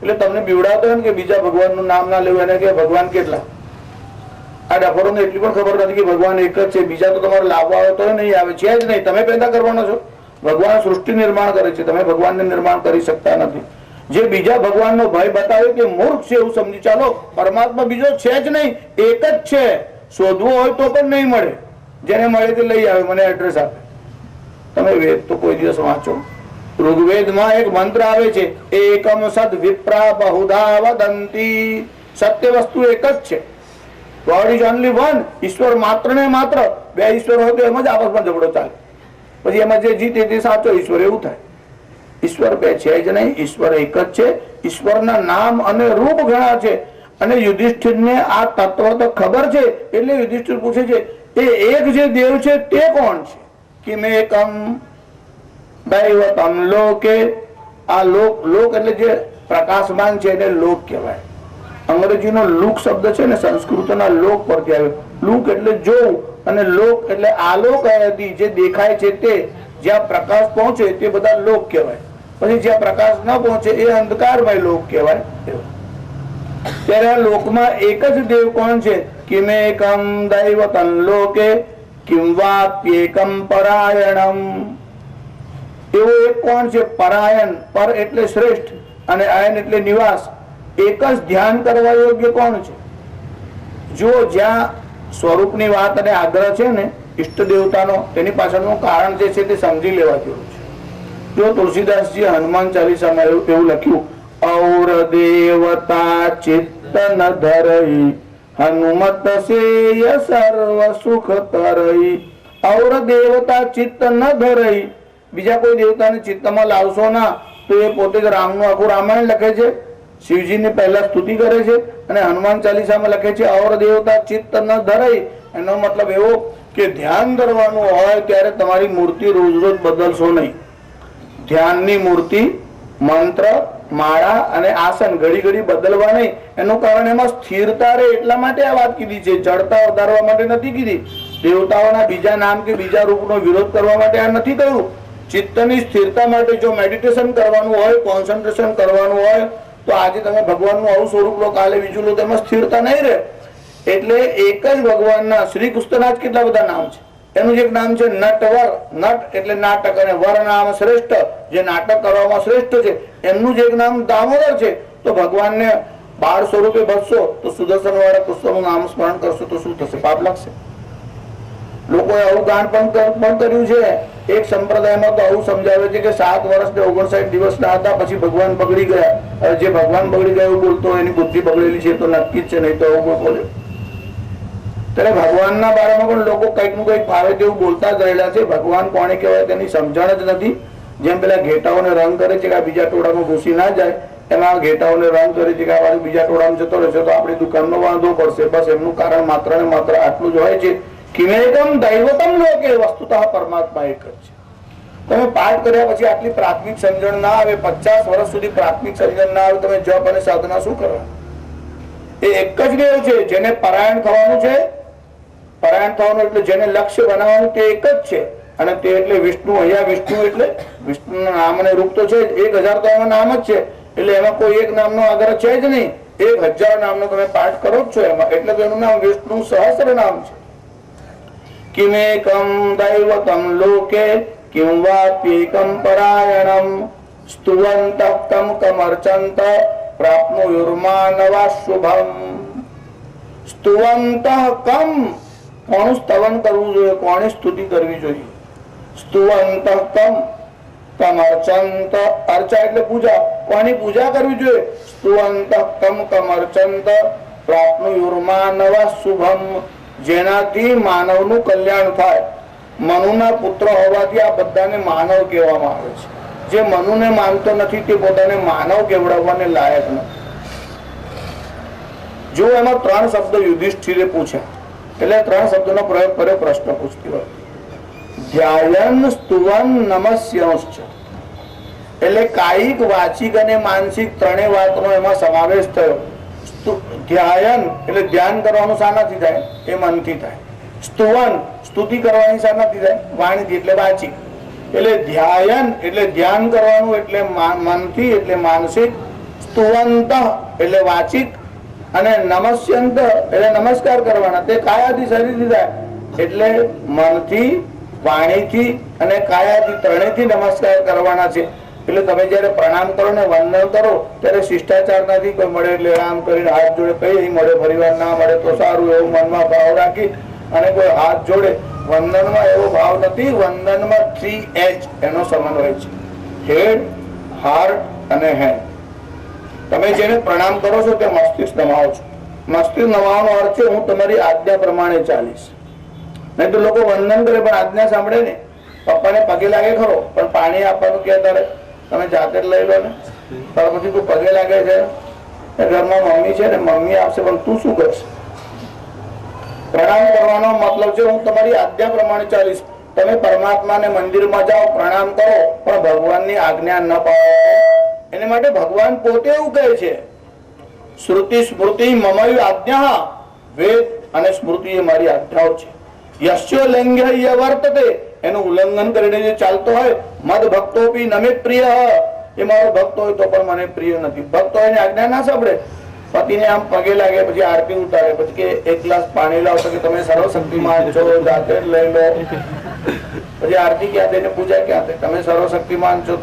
એટલે તમને બીવડાવતો હોય કે બીજા ભગવાનનું નામ ના લેવું, એને કે ભગવાન કેટલા? આ ડફરોને એટલી પણ ખબર નથી કે ભગવાન એક જ છે, બીજા તો તમારે લાવવા આવે તો નહીં આવે, છે જ નહીં, તમે પેદા કરવાનો છો. ભગવાન સૃષ્ટિ નિર્માણ કરે છે, તમે ભગવાનને નિર્માણ કરી શકતા નથી. જે બીજા ભગવાનનો ભય બતાવે કે મૂર્ખ છે એવું સમજી ચાલો, પરમાત્મા બીજો છે જ નહીં, એક જ છે. શોધવું હોય તો પણ નહીં મળે, જેને મળે તે લઈ આવે, મને એડ્રેસ આપે. તમે વેદ તો કોઈ દિવસ વાંચો, ઋગ્વેદમાં એક મંત્ર આવે છે, એકમ સદ વિપ્રા બહુધા વદંતી. સત્ય વસ્તુ એક જ છે, ગોડ ઇઝ ઓનલી વન. ઈશ્વર માત્ર ને માત્ર. 2 ઈશ્વર હોય તો એમ જ આપસમાં ઝઘડો ચાલે, પછી એમાં જે જીતે તે સાચો ઈશ્વર, એવું થાય. ઈશ્વર 2 છે જ નહીં, ઈશ્વર એક જ છે. ઈશ્વરના નામ અને રૂપ ઘણા છે, અને યુધિષ્ઠિરને આ તત્વ તો ખબર છે. એટલે યુધિષ્ઠિર પૂછે છે, એ એક જે દેવ છે તે કોણ છે? કિમેકમ દૈવતમ લોકે. આ લોક, લોક એટલે જે પ્રકાશમાન છે એને લોક કહેવાય. અંગ્રેજીનો લુક શબ્દ છે ને સંસ્કૃતના લોક પરથી આવ્યો. લુક એટલે જોવું, અને લોક એટલે આલોક જે દેખાય છે તે, જ્યાં પ્રકાશ પહોંચે તે બધા લોક કહેવાય. પછી જ્યાં પ્રકાશ ન પહોંચે એ અંધકારમય લોક કહેવાય. ત્યારે આ લોકમાં એક જ દેવ કોણ છે? કિમેકમ દૈવતમ લોકે કિમ વાપ્યેકમ પરાયણમ. એવો એક કોણ છે? પરાયણ. પર એટલે શ્રેષ્ઠ, અને આયન એટલે નિવાસ. એક જ ધ્યાન કરવા યોગ્ય કોણ છે? જો જ્યાં સ્વરૂપની વાત અને આગ્રહ છે ને ઈષ્ટ દેવતાનો, તેની પાછળનું કારણ જે છે તે સમજી લેવા જેવું છે. જો તુલસીદાસજી હનુમાન ચાલીસામાં એવું લખ્યું, ઔર દેવતા ચિત્ત ન ધરઈ હનુમત સેય સર્વ સુખ તરઈ. ઔર દેવતા ચિત્ત ન ધરઈ, બીજા કોઈ દેવતાને ચિત્તમાં લાવશો ના તો એ પોતે જ રામનું આખું રામાયણ લખે છે, શિવજીની પહેલા સ્તુતિ કરે છે, અને હનુમાન ચાલીસામાં લખે છે ઔર દેવતા ચિત્ત ન ધરઈ. એનો મતલબ એવો કે ધ્યાન ધરવાનું હોય ત્યારે તમારી મૂર્તિ રોજ રોજ બદલશો નહીં. ધ્યાનની મૂર્તિ, મંત્ર, માળા અને આસન ઘડી ઘડી બદલવા નહીં. એનું કારણ એમાં સ્થિરતા રહે એટલા માટે આ વાત કીધી છે, જડતા વધારવા માટે નથી કીધી. દેવતાઓના બીજા નામ કે બીજા રૂપનો વિરોધ કરવા માટે આ નથી કહ્યું. ચિત્તની સ્થિરતા માટે જો મેડિટેશન કરવાનું હોય, કોન્સન્ટ્રેશન કરવાનું હોય, તો આજે તમે ભગવાનનું આવું સ્વરૂપ લો, કાલે બીજું લો, તેમાં સ્થિરતા નહીં રહે. એટલે એક જ ભગવાનના શ્રી કૃષ્ણના જ કેટલા બધા નામ છે. એનું જ એક નામ છે નટવર. નટ એટલે નાટક અને વર નામ શ્રેષ્ઠ, જે નાટક કરવામાં શ્રેષ્ઠ છે. એમનું જ એક નામ દામોદર છે. તો ભગવાનને બાળ સ્વરૂપે ભજશો તો સુદર્શન વાળા કૃષ્ણનું નામ સ્મરણ કરશો તો શું થશે? પાપ લાગશે. લોકોએ આવું ગાન પણ કર્યું છે. એક સંપ્રદાયમાં તો આવું સમજાવે છે કે 7 વર્ષ ને 59 દિવસના હતા, પછી ભગવાન બગડી ગયા. જે ભગવાન બગડી ગયા એવું બોલતો એની બુદ્ધિ બગડેલી છે તો નક્કી જ છે, નહીં તો આવું બોલે. ત્યારે ભગવાનના બારેમાં પણ લોકો કંઈક નું કંઈક ફાવે તેવું બોલતા જ રહેલા છે. ભગવાન કોને કહેવાય તેની સમજણ જ નથી. જેમ પેલા ઘેટાઓને રંગ કરે છે કે બીજા ટોળામાં ઘૂસી ના જાય, એમાં ઘેટાઓને રંગ કરે છે કે આ બીજા ટોળામાં જતો રહેશે તો આપણી દુકાનનો વાંધો પડશે. બસ એમનું કારણ માત્ર ને માત્ર આટલું જ હોય છે. કિમેકમ દૈવતમ લોકે વસ્તુતઃ પરમાત્મા એક જ છે. તમે પાઠ કર્યા પછી આટલી પ્રાથમિક સમજણ ના આવે, 50 વર્ષ સુધી પ્રાથમિક સમજણ ના આવે, તમે જપ અને સાધના શું કરવા? એ એક જ દેવ છે જેને પરાયણ થવાનું છે. પરાયણ થવાનું એટલે જેને લક્ષ્ય બનાવવાનું તે એક જ છે. અને તે એટલે વિષ્ણુ. અહીંયા વિષ્ણુ એટલે વિષ્ણુના નામ અને રૂપ તો છે, 1000 તો એમાં નામ જ છે. એટલે એમાં કોઈ એક નામનો આગ્રહ છે જ નહીં. 1000 નામનો તમે પાઠ કરો જ છો એમાં, એટલે તો એનું નામ વિષ્ણુ સહસ્ર નામ છે. કિમેકમ દૈવતમ લોકે કિમ વાપ્યેકમ પરાયણમ સ્તુવંતઃ કમ કમર્ચંત પ્રાપ્નુર્માનવા શુભમ. સ્તુવંતઃ કમ, કોનું સ્તવન કરવું જોઈએ, કોની સ્તુતિ કરવી જોઈએ? સ્તુવંતઃ કમ કમર્ચંત, અર્ચા એટલે પૂજા, કોની પૂજા કરવી જોઈએ? સ્તુવંતઃ કમ કમર્ચંત પ્રાપ્નુર્માનવા શુભમ, જેનાથી માનવનું કલ્યાણ થાય. મનુના પુત્ર હોવાથી આ બધાને માનવ કહેવામાં આવે છે. જે મનુને માનતો નથી તે પોતાને માનવ કહેવડાવવાને લાયક નથી. જો એમાં 3 શબ્દ યુધિષ્ઠિરે પૂછ્યા, એટલે 3 શબ્દનો પ્રયોગ કર્યો પ્રશ્ન પૂછતી હોય. ધ્યાયન સ્તુવન નમસ્યંશ્ચ, એટલે કાયિક, વાચિક અને માનસિક ત્રણેય વાતનો એમાં સમાવેશ થયો. ધ્યાયન એટલે ધ્યાન કરવાનું શાનાથી થાય? એ મનથી થાય. સ્તુવન સ્તુતિ કરવાની શાનાથી થાય? વાણીથી એટલે વાચિક. એટલે ધ્યાયન એટલે ધ્યાન કરવાનું એટલે મનથી એટલે માનસિક. સ્તુવંત એટલે વાચિક. અને નમસ્યંત એટલે નમસ્કાર કરવાના, તે કાયાથી શરીરથી થાય. એટલે મનથી, વાણીથી અને કાયાથી ત્રણેયથી નમસ્કાર કરવાના છે. એટલે તમે જયારે પ્રણામ કરો ને વંદન કરો ત્યારે શિષ્ટાચાર નથી. કોઈ મળે એટલે આમ કરીને હાથ જોડે કઈ મળે, ફરીવાર ના મળે તો સારું એવું મનમાં ભાવ રાખી અને કોઈ હાથ જોડે. વંદનમાં એવો ભાવ નથી. વંદનમાં 3H એનો સમન્વય છે, હેડ, હાર્ટ અને હેન્ડ. તમે જેને પ્રણામ કરો છો તે મસ્તિષ્ક નમાવો છો. મસ્તિષ્ક નમાવાનો અર્થ છે હું તમારી આજ્ઞા પ્રમાણે ચાલીશ. નહીં તો લોકો વંદન કરે પણ આજ્ઞા સાંભળે ને. પપ્પાને પગે લાગે ખરો, પણ પાણી આપવાનું કે તારે તમે જાતે જ લઈ લો ને. ત્યાર પછી તું પગે લાગે છે, ઘરમાં મમ્મી છે ને મમ્મી આપશે, પણ તું શું કરશે? પ્રણામ કરવાનો મતલબ છે હું તમારી આજ્ઞા પ્રમાણે ચાલીશ. તમે પરમાત્માને મંદિરમાં જાઓ, પ્રણામ કરો, પણ ભગવાનની આજ્ઞા ન પાળો. એના માટે ભગવાન પોતે એવું કહે છે, શ્રુતિ સ્મૃતિ મમય આજ્ઞા. વેદ અને સ્મૃતિ એ મારી આજ્ઞાઓ છે. યસ્યો લંઘ્ય વર્તતે, એનું ઉલ્લંઘન કરીને જે ચાલતો હોય, મદ ભક્તોપી નમે પ્રિય, એ મારો ભક્ત હોય તો પણ મને પ્રિય નથી. ભક્તો એની આજ્ઞા ના સાંભળે. પતિને આમ પગે લાગે, પછી આરતી ઉતારે, પછી કે 1 ગ્લાસ પાણી લાવો, તો કે તમે સર્વશક્તિમાન છો, જાતે જ લઈ લો. પછી આરતી ક્યાં થાય ને પૂજા ક્યાં થાય? તમે સર્વશક્તિમાન છો.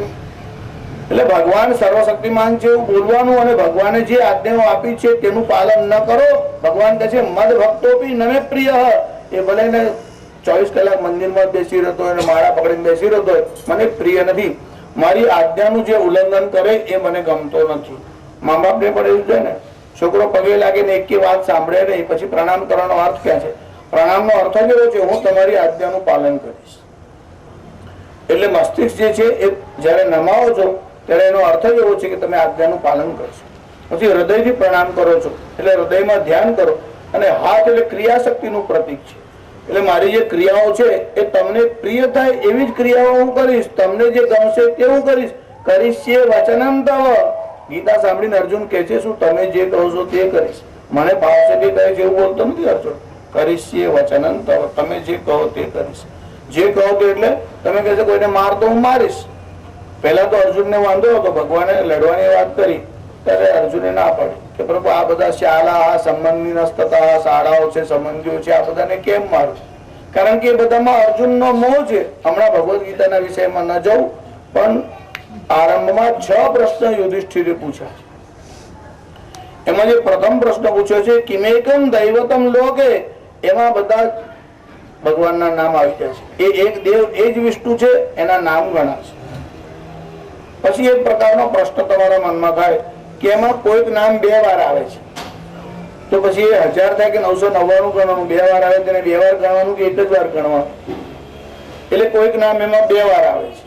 એટલે ભગવાન સર્વશક્તિમાન છે એવું બોલવાનું, અને ભગવાને જે આજ્ઞાઓ આપી છે તેનું પાલન ન કરો. ભગવાન કહે છે મદ ભક્તોપી નમે પ્રિય. એ ભલે ને 24 કલાક મંદિરમાં બેસી રહેતો હોય, માળા પકડીને બેસી રહેતો હોય, મને પ્રિય નથી. મારી આજ્ઞાનું જે ઉલ્લંઘન કરે એ મને ગમતો નથી. મા બાપને પણ એવું છે ને, છોકરો પગે લાગે ને એક વાત સાંભળે નહીં, પછી પ્રણામ કરવાનો અર્થ ક્યાં છે? પ્રણામનો અર્થ જ એવો છે હું તમારી આજ્ઞાનું પાલન કરીશ. એટલે મસ્તિષ્ક જે છે એ જયારે નમાવો છો ત્યારે એનો અર્થ જ એવો છે કે તમે આજ્ઞાનું પાલન કરશો. પછી હૃદયથી પ્રણામ કરો છો એટલે હૃદયમાં ધ્યાન કરો. અને હાથ એટલે ક્રિયાશક્તિનું પ્રતીક છે. એટલે મારી જે ક્રિયાઓ છે એ તમને પ્રિય થાય એવી જ ક્રિયાઓ હું કરીશ. તમને જે ગમશે તેવું કરીશ. કરીશ્યે વચનમ તવ. ગીતા સાંભળીને અર્જુન કહે છે શું? તમે જે કહો છો તે કરીશ. મને ભાવશે તે કહે છે એવું બોલતો નથી અર્જુન. કરીશ્યે વચનમ તવ, તમે જે કહો તે કરીશ. જે કહો તે એટલે તમે કહે છે કોઈને માર તો હું મારીશ. પહેલા તો અર્જુનને વાંધો હતો, ભગવાને લડવાની વાત કરી ત્યારે અર્જુને ના પાડી. કે પ્રભુ આ બધા શાળા સંબંધી તથા શાળાઓ છે, સંબંધીઓ છે, આ બધાને કેમ મારું? કારણ કે એ બધામાં અર્જુનનો મોહ છે. હમણાં ભગવદ ગીતાના વિષયમાં ન જવું, પણ આરંભમાં 6 પ્રશ્ન યુધિષ્ઠિરે પૂછ્યા છે. એમાં જે પ્રથમ પ્રશ્ન પૂછ્યો છે કિમેકમ દૈવતમ લોકે, એમાં બધા ભગવાનના નામ આવી જાય છે. એ એક દેવ, એ જ વિષ્ણુ છે, એના નામ ઘણા છે. પછી એક પ્રકારનો પ્રશ્ન તમારા મનમાં થાય કે એમાં કોઈક નામ 2 વાર આવે છે, તો પછી એ 1000 થાય કે 999 ગણવાનું? 2 વાર આવે તેને 2 વાર ગણવાનું કે એક જ વાર ગણવાનું? એટલે કોઈક નામ એમાં 2 વાર આવે છે.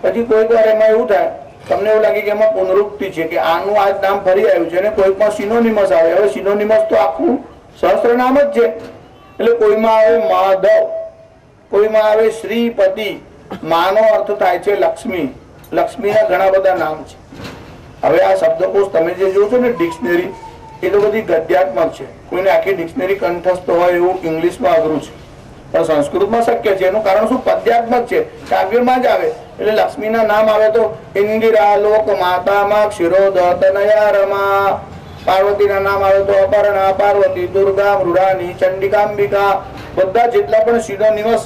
પછી કોઈક વાર એમાં એવું થાય, તમને એવું લાગે કે એમાં પુનરુક્તિ છે, કે આનું આ નામ ફરી આવ્યું છે, અને કોઈકમાં સિનોનિમસ આવે. હવે સિનોનિમસ તો આખું સહસ્ત્ર નામ જ છે. એટલે કોઈમાં આવે માધવ, કોઈમાં આવે શ્રીપતિ. માનો અર્થ થાય છે લક્ષ્મી. લક્ષ્મીના ઘણા બધા નામ છે. હવે આ શબ્દકોશ તમે જે જો છો ને ડિક્શનરી, એ તો બધી ગદ્યાત્મક છે. કોઈને આખી ડિક્શનરી કંઠસ્થ હોય એવું ઇંગ્લિશમાં અઘરું છે, પણ સંસ્કૃતમાં શક્ય છે. એનું કારણ શું? પદ્યાત્મક છે, કાવ્યમાં જ આવે. એટલે લક્ષ્મીના નામ આવે તો ઇન્દિરા, લોક માતામાં, ક્ષીરોદતનયા રમા. પાર્વતીના નામ આવે તો અપર્ણા, પાર્વતી, દુર્ગા, મૃડાની, ચંડિકાંબિકા. બધા જેટલા પણ સિનોનિમસ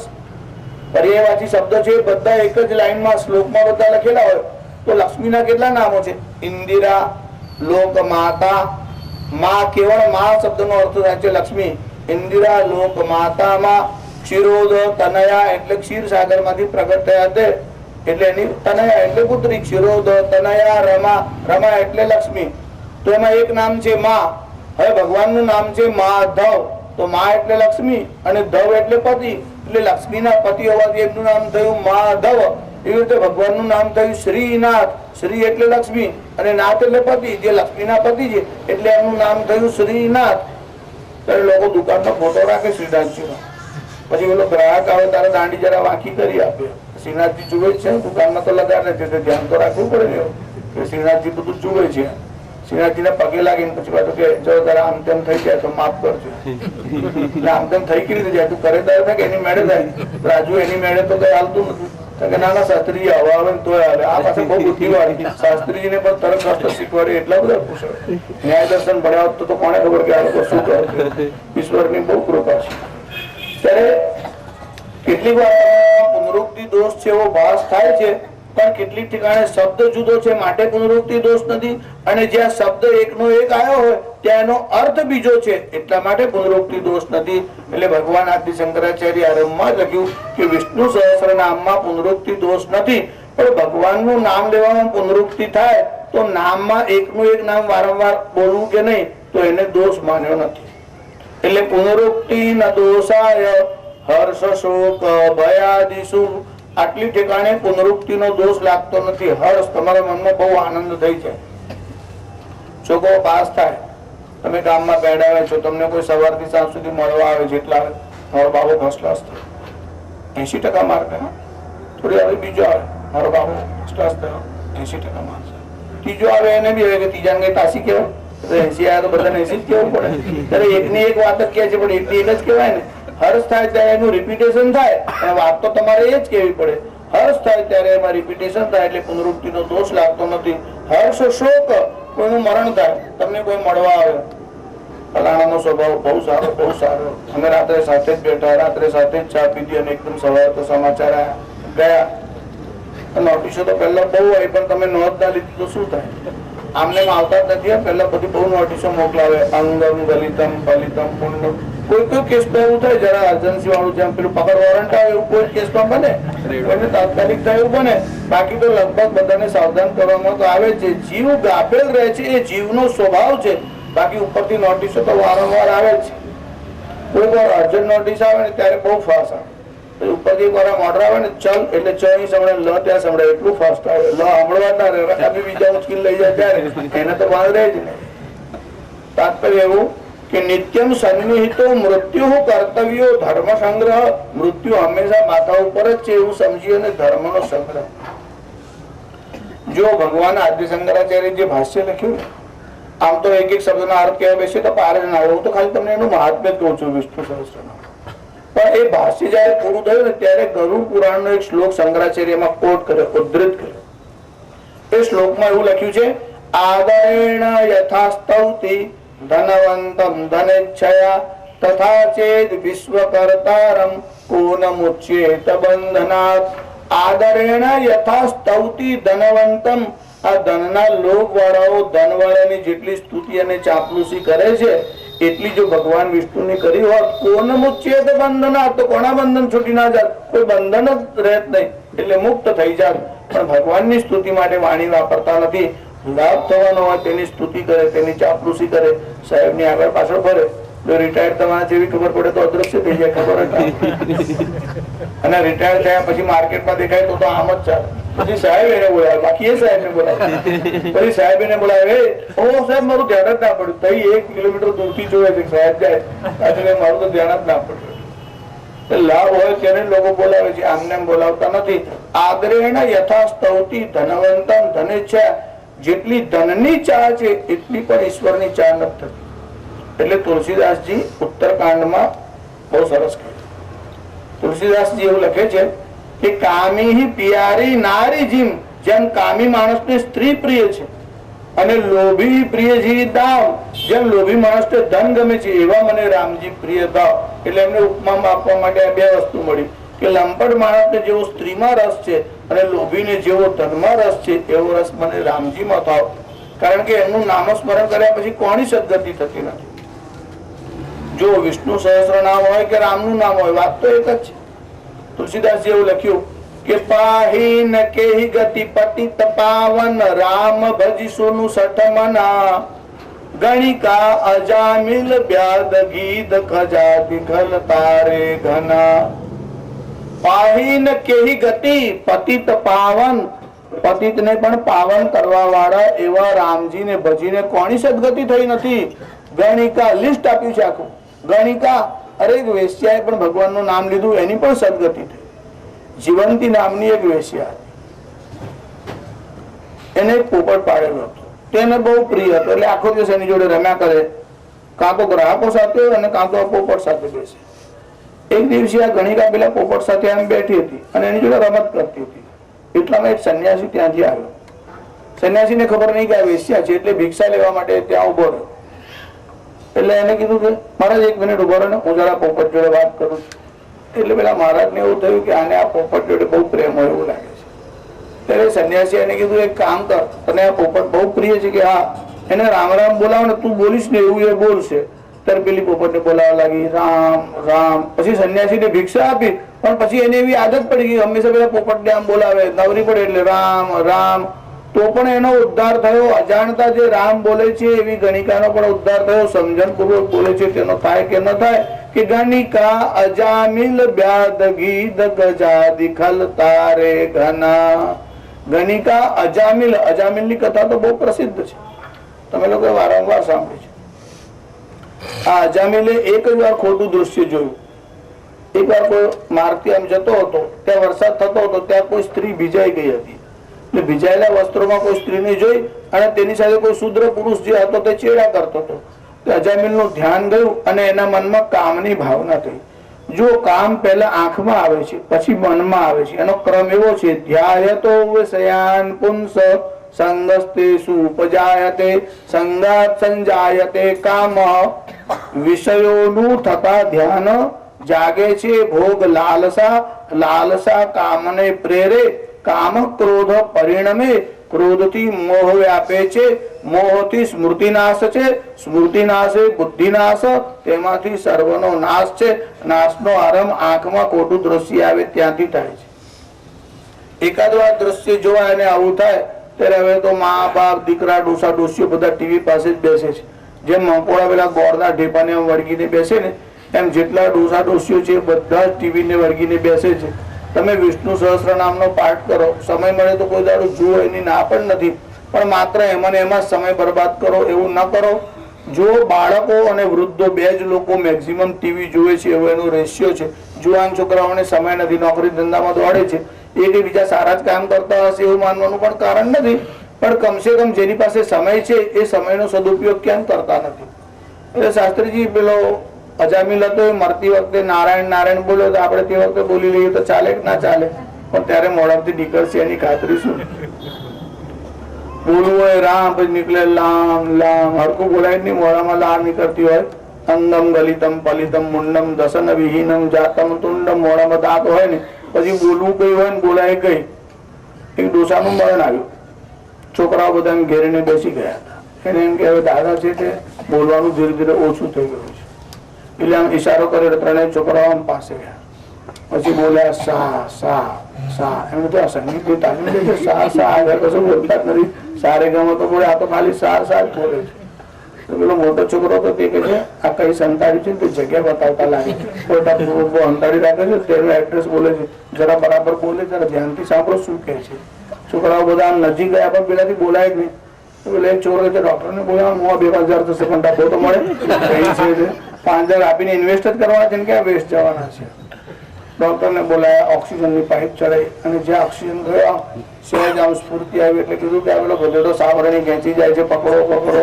પર્યાયવાચી શબ્દ છે બધા એક જ લાઈનમાં શ્લોકમાં બધા લખેલા હોય. તો લક્ષ્મીના કેટલા નામો છે? ઇન્દિરા, લોક માતા. માં, કેવળ માં શબ્દનો અર્થ થાય છે લક્ષ્મી. ઇન્દિરા, લોક માતામાં, ક્ષીરોદ તનયા એટલે ક્ષીર સાગર માંથી પ્રગટ થયા તે, એટલે એની તનયા એટલે પુત્રી. ક્ષીરોદ તનયા રમા, રમા એટલે લક્ષ્મી. તો એમાં એક નામ છે માં. હવે ભગવાનનું નામ છે માધવ, તો માં એટલે લક્ષ્મી અને ધવ એટલે પતિ. એટલે લક્ષ્મીના પતિ હોવાથી એમનું નામ થયું માધવ. એવી રીતે ભગવાનનું નામ થયું શ્રીનાથ. શ્રી એટલે લક્ષ્મી અને નાથ એટલે પતિ, જે લક્ષ્મીના પતિ છે એટલે એમનું નામ થયું શ્રીનાથ. ત્યારે લોકો દુકાનમાં ફોટો રાખે શ્રીનાથજીનો, પછી પેલો ગ્રાહક આવે તારે દાંડી જરા વાંકી કરી આપે. શ્રીનાથજી જુએ છે, દુકાનમાં તો લગાડે છે, ધ્યાન તો રાખવું પડે ને કે શ્રીનાથજી બધું જુએ છે. શ્રીનાથજીને પગે લાગીને પછી પાછું કે જો તારા આમ તેમ થઈ જાય તો માફ કરજો. એટલે આમ તેમ થઈ કેવી રીતે જાય? તું કરે થાય કે એની મેળે થાય? રાજુ એની મેળે તો કઈ હાલતું નથી. કે નાના શાસ્ત્રીજી હવા આવે તો હાલે. આ પાસે બહુ બુદ્ધિવાળી શાસ્ત્રીજીને પણ તરત રસ્તો શીખવાડી એટલા બધા કુશળ. ન્યાય દર્શન ભણ્યા હોત તો કોને ખબર કે આ લોકો શું કરે? ઈશ્વરની બહુ કૃપા છે. ત્યારે કેટલીક વાર પુનરુક્તિ દોષ છે એવો ભાસ થાય છે, પણ કેટલીક ઠેકાણે શબ્દ જુદો છે માટે પુનરુક્તિ દોષ નથી, અને જ્યાં શબ્દ એકનો એક આવ્યો હોય ત્યાં એનો અર્થ બીજો છે એટલા માટે પુનરુક્તિ દોષ નથી. એટલે ભગવાન આદિ શંકરાચાર્ય આરંભમાં લખ્યું કે વિષ્ણુ સહસ્ર નામમાં પુનરુક્તિ દોષ નથી, પણ ભગવાનનું નામ લેવામાં પુનરુક્તિ થાય તો નામમાં એકનું એક નામ વારંવાર બોલવું કે નહીં તો એને દોષ માન્યો નથી. એટલે પુનરુક્તિ ન દોષાય હર્ષ શોક ભયાદિષુ. આટલી ઠેકાણે પુનરુક્તિનો દોષ લાગતો નથી. હર્ષ, તમારા મનમાં બહુ આનંદ થઈ જાય. છોકરો પાસ થાય, તમે ગામમાં બેઠા છો, તમને કોઈ સવારથી સાંજ સુધી મળવા આવે છે, એટલા મારો બાબો ફર્સ્ટ ક્લાસ થયો, 80% માર્ક. થોડી વાર બીજો આવે, મારો બાબો ફર્સ્ટ ક્લાસ થયો, 80% માર્ક. ત્રીજો આવે, એને બી આવે કે ત્રીજા કઈ તાસી કહેવાય? 80 આવ્યા તો બધાને 80 જ કહેવું પડે. ત્યારે એકની એક વાત જ કહે છે, પણ એકની એક જ કહેવાય ને. હર્ષ થાય ત્યારે એનું રિપીટેશન થાય, અને વાત તો તમારે એ જ કહેવી પડે. હર્ષ થાય ત્યારે એમાં રિપીટેશન થાય, એટલે પુનરુક્તિનો દોષ લાગતો નથી. હર્ષ શોક, કોઈનું મરણ થાય, તમને કોઈ મળવા આવે, ફલાણાનો સ્વભાવ બહુ સારો, બહુ સારો, અમે રાત્રે સાથે જ બેઠા, રાત્રે સાથે જ ચા પીધી, અને એકદમ સવારે તો સમાચાર ગયા. નોટિસો તો પહેલા બહુ આવી, પણ તમે નોંધ ના લીધી તો શું થાય? આમને આવતા જ નથી. પહેલા બધી બહુ નોટિસો મોકલાવે, અંગમ ગલિતમ ફલિતમ પુણ્ય. કોઈ કોઈ કેસમાં એવું થાય, જરા એજન્સી વાળું જેમ પેલું પકડ વોરંટ આવે એવું કોઈ કેસમાં બને, કોઈને તાત્કાલિક થાય એવું બને. બાકી તો લગભગ બધાને સાવધાન કરવામાં તો આવે છે. જીવ ગાફેલ રહે છે, એ જીવનો સ્વભાવ છે. બાકી ઉપરથી નોટિસો તો વારંવાર આવે છે. કોઈ વાર અર્જન્ટ નોટિસ આવે ને ત્યારે બહુ ફાસ્ટ આવે. ઉપરથી એક વાર ઓર્ડર આવે ને ચલ એટલે ચ અહીં સંભળાય, લ ત્યાં સંભળાય, એટલું ફાસ્ટ આવે. લ સાંભળવા ના રહે, બીજા ઉચકીને લઈ જાય ત્યારે એને તો વાંધ રહે જ નહીં. તાત્પર્ય એવું કે નિત્યમ સન્નિહિતો મૃત્યુ કર્તવ્યો ધર્મ સંગ્રહ. મૃત્યુ હંમેશા માથા ઉપર જ છે એવું સમજી અને ધર્મનો સંગ્રહ. જો ભગવાન આદિ શંકરાચાર્ય જે ભાષ્ય લખ્યું, આમ તો એક એક શબ્દનો અર્થ કહેવા બેસે તો પાર જ ના આવે. હું તો ખાલી તમને એનું મહાત્મ્ય કહું છું વિષ્ણુ સહસ્ત્રનામ. પણ એ ભાષ્ય જયારે પૂરું થયું ને ત્યારે ગરુડ પુરાણનો એક શ્લોક શંકરાચાર્યમાં કોટ કર્યો, ઉદ્ધૃત કર્યો. એ શ્લોકમાં એવું લખ્યું છે, આદરેણ યથા સ્તૌતિ ધનવંતમ ધનેચ્છયા તથા ચેદ વિશ્વકર્તારમ કોનમુચ્યેત બંધનાત. આદરેણ યથા સ્તૌતિ ધનવંતમ, આ ધનના લોભ વાળાઓ ધનવાળાની જેટલી સ્તુતિ અને ચાપલુસી કરે છે એટલી જો ભગવાન વિષ્ણુની કરી હોત, કોનમુચ્યેત બંધનાત, તો કોના બંધન છૂટી ના જાત, કોઈ બંધન જ રહેત નહીં, એટલે મુક્ત થઈ જાત. પણ ભગવાનની સ્તુતિ માટે વાણી વાપરતા નથી. લાભ થવાનો હોય તેની સ્તુતિ કરે, તેની ચાપલુસી કરે, સાહેબની આગળ પાછળ ફરે. જો રિટાયર થવાના જેવી ખબર પડે તો અદ્રશ્ય થઈ જાય, ખબર જ અને રિટાયર થયા પછી માર્કેટમાં દેખાય તો આમ જ ચાલે. પછી સાહેબ એને બોલાવે, બાકી એ સાહેબ ને બોલાવે. પછી સાહેબ એને બોલાવે, ઓ સાહેબ મારું ધ્યાન જ ના પડ્યું, તઈ 1 કિલોમીટર દૂરથી જોવે છે સાહેબ જાય, મારું તો ધ્યાન જ ના પડ્યું. લાભ હોય તેને લોકો બોલાવે છે, આમને બોલાવતા નથી. આદરેણ યથા સ્તૌતિ ધનવંતમ ધનેચ્છા, જેટલી ધનની ચા છે એટલી પણ ઈશ્વરની ચા નથી થતી. એટલે તુલસીદાસજી ઉત્તરકાંડમાં બહુ સરસ કહે. તુલસીદાસજી એવું લખે છે કે કામી પિયારી નારી જીમ, જેમ કામી માણસને સ્ત્રી પ્રિય છે અને લોભી પ્રિય જી દાવ, જેમ લોભી માણસને ધન ગમે છે એવા મને રામજી પ્રિય દાવ. એટલે એમને ઉપમામાં આપવા માટે આ બે વસ્તુ મળી કે લંપટ માણસને જેવો સ્ત્રીમાં રસ છે અને લોભીને જેવો ધનમાં રસ છે એવો રસ મને રામજીમાં થાવ. કારણ કે એમનું નામસ્મરણ કર્યા પછી કોની સદગતિ થતી નથી. જો વિષ્ણુ સહસ્ર નામ હોય કે રામનું નામ હોય, વાત તો એક જ છે. તુલસીદાસજી એવું લખ્યું કે પાહી ન કેહી ગતિ પતિત પાવન રામ ભજીસુનું સઠમના ગણિકા અજામિલ બ્યાદ ગીત ખજા દિખલ તારે ઘના. પાહી ન કેહી ગતિ પતિત પાવન, પતિતને પણ પાવન કરવા વાળા એવા રામજીને ભજીને કોની સદગતિ થઈ નથી. ગણિકા લિસ્ટ આપ્યું છે આખું. ગણિકા, અરે વેશ્યાએ પણ ભગવાનનું નામ લીધું, એની પણ સદગતિ થઈ. જીવંતી નામની એક વેશ્યા હતી, એને એક પોપટ પાડેલો હતો, તેને બહુ પ્રિય હતો, એટલે આખો દિવસ એની જોડે રમ્યા કરે, કાં તો ગ્રાહકો સાથે અને કાં તો પોપટ સાથે બેસે. એક દિવસે આ ગણિકા પેલા પોપટ સાથે આમ બેઠી હતી અને એની જોડે રમત કરતી હતી. એટલામાં એક સંન્યાસી ત્યાંથી આવ્યો. સંન્યાસીને ખબર નહીં કે આ વેશ્યા છે, એટલે ભિક્ષા લેવા માટે ત્યાં ઉભો રહ્યો. એટલે એને કીધું કે મહારાજ 1 મિનિટ ઉભો રહો ને, હું જરા પોપટ જોડે વાત કરું છું. એટલે પેલા મહારાજને એવું થયું કે આને આ પોપટ જોડે બહુ પ્રેમ હોય એવું લાગે છે. ત્યારે સંન્યાસી એને કીધું એક કામ કર, તને આ પોપટ બહુ પ્રિય છે કે હા, એને રામ રામ બોલાવ ને, તું બોલીશ ને એવું એ બોલશે. ત્યારે પેલી પોપટને બોલાવવા લાગી રામ રામ. પછી સંન્યાસીને ભિક્ષા આપી, પણ પછી એને એવી આદત પડી ગઈ હંમેશા પેલા પોપટને આમ બોલાવે, નવરી પડે એટલે રામ રામ. તો પણ એનો ઉદ્ધાર થયો. અજાણતા જે રામ બોલે છે એવી ગણિકાનો પણ ઉદ્ધાર થયો. સમજણપૂર્વક બોલે છે તેનો થાય કે ન થાય કે ગણિકા અજામિલ બ્યાદ ગીત ગજા દિખલ તારે ઘના. ગણિકા અજામિલ, અજામિલની કથા તો બહુ પ્રસિદ્ધ છે, તમે લોકો વારંવાર સાંભળી છે. આ અજામિલે એક જ વાર ખોટું દૃશ્ય જોયું. એક વાર કોઈ માર્ગથી આમ જતો હતો, ત્યાં વરસાદ થતો હતો, ત્યાં કોઈ સ્ત્રી ભીજાઈ ગઈ હતી. એટલે ભીજાયેલા વસ્ત્રોમાં કોઈ સ્ત્રીને જોઈ અને તેની સાથે કોઈ શુદ્ર પુરુષ જે હતો તે ચેડા કરતો હતો. અજામિલનું ધ્યાન ગયું અને એના મનમાં કામની ભાવના થઈ. જો કામ પહેલા આંખમાં આવે છે પછી મનમાં આવે છે, એનો ક્રમ એવો છે ધ્યાયતો વિષયાન પુંસ સંગસ્તે સુપજાયતે સંગાત સંજાયતે કામ. વિષયોનું થતા ધ્યાન જાગે છે ભોગ લાલસા, લાલસા કામને પ્રેરે, કામ ક્રોધ પરિણમે, ક્રોધથી મોહ વ્યાપે છે, મોહથી સ્મૃતિનાશ છે, સ્મૃતિનાશે બુદ્ધિનાશ, તેમાંથી સર્વનો નાશ છે. નાશનો આરંભ આંખમાં ખોટું દ્રશ્ય આવે ત્યાંથી થાય છે. એકાદ વાર દ્રશ્ય જોવા અને આવું થાય ત્યારે હવે તો મા બાપ દીકરા ડોસા ડોસીઓ બધા ટીવી પાસે જ બેસે છે. જેમ મંકોડા પેલા ગોળના ઢેપાને વળગીને બેસે ને, એમ જેટલા ડોસા ડોસીઓ છે બધા જ ટીવીને વળગીને બેસે છે. તમે વિષ્ણુ સહસ્ર નામનો પાઠ કરો, સમય મળે તો કોઈ દાડો જુઓ, એની ના પણ નથી, પણ માત્ર એમાં એમાં સમય બરબાદ કરો એવું ન કરો. જો બાળકો અને વૃદ્ધો બે જ લોકો મેક્સિમમ ટીવી જોવે છે એવો એનો રેશિયો છે. જુવાન છોકરાઓને સમય નથી, નોકરી ધંધામાં દોડે છે, એ બીજા સારા જ કામ કરતા હશે એવું માનવાનું પણ કારણ નથી. પણ કમસે કમ જેની પાસે સમય છે એ સમયનો સદુપયોગ કેમ કરતા નથી. એટલે શાસ્ત્રીજી પેલો અજામિલ હતો, એ મરતી વખતે નારાયણ નારાયણ બોલ્યો તો આપણે તે વખતે બોલી લઈએ તો ચાલે કે ના ચાલે, પણ ત્યારે મોઢામાંથી નીકળશે એની ખાતરી શું. બોલવું હોય રામ, પછી નીકળે લામ લામ. હરકું બોલાય નહીં, મોઢામાં લાળ નીકળતી હોય. અંગમ ગલિતમ પલિતમ મુંડમ દસન વિહીનમ જાતમ તુંડમ. મોઢામાં દાંત હોય ને પછી બોલવું કઈ હોય ને બોલાય કઈ. એક ડોસાનું મરણ આવ્યું. છોકરાઓ બધા ઘેરીને બેસી ગયા હતા. એને એમ કે હવે દાદા છે તે બોલવાનું ધીરે ધીરે ઓછું થઈ ગયું છે. એટલે આમ ઈશારો કર્યો, ત્રણેય છોકરાઓ આમ પાસે ગયા. પછી બોલ્યા સા સા સા. એમ તો સંગીત તાલીમ લે છે. સા સા આગળ કશું બોલતા જ નથી. સારે ગમો તો બોલે, આ તો ખાલી સા સા જ બોલે છે. તો પેલો મોટો છોકરો તો તે કહે છે આ કઈ સંતાડી છે તે જગ્યા બતાવતા લાગે. કોઈ અંતાડી રાખે છે તેનું એડ્રેસ બોલે છે. જરા બરાબર બોલે, જરા ધ્યાનથી સાંભળો શું કહે છે. છોકરાઓ બધા આમ નજીક ગયા પણ પેલાથી બોલાય જ નહીં. તો પેલા એક છોકરો છે ડોક્ટરને બોલાવવા 2,000 થશે પણ ડબ્બો તો મળે. 5,000 આપીને ઇન્વેસ્ટ જ કરવાના છે ને ક્યાં વેસ્ટ જવાના છે. ડોક્ટરને બોલાયા, ઓક્સિજનની પાઇપ ચડાઈ અને જ્યાં ઓક્સિજન ગયો સહેજ આમ સ્ફૂર્તિ આવી એટલે કીધું કે આ પેલો ગધેડો સાવરણી ખેંચી જાય છે, પકડો પકડો.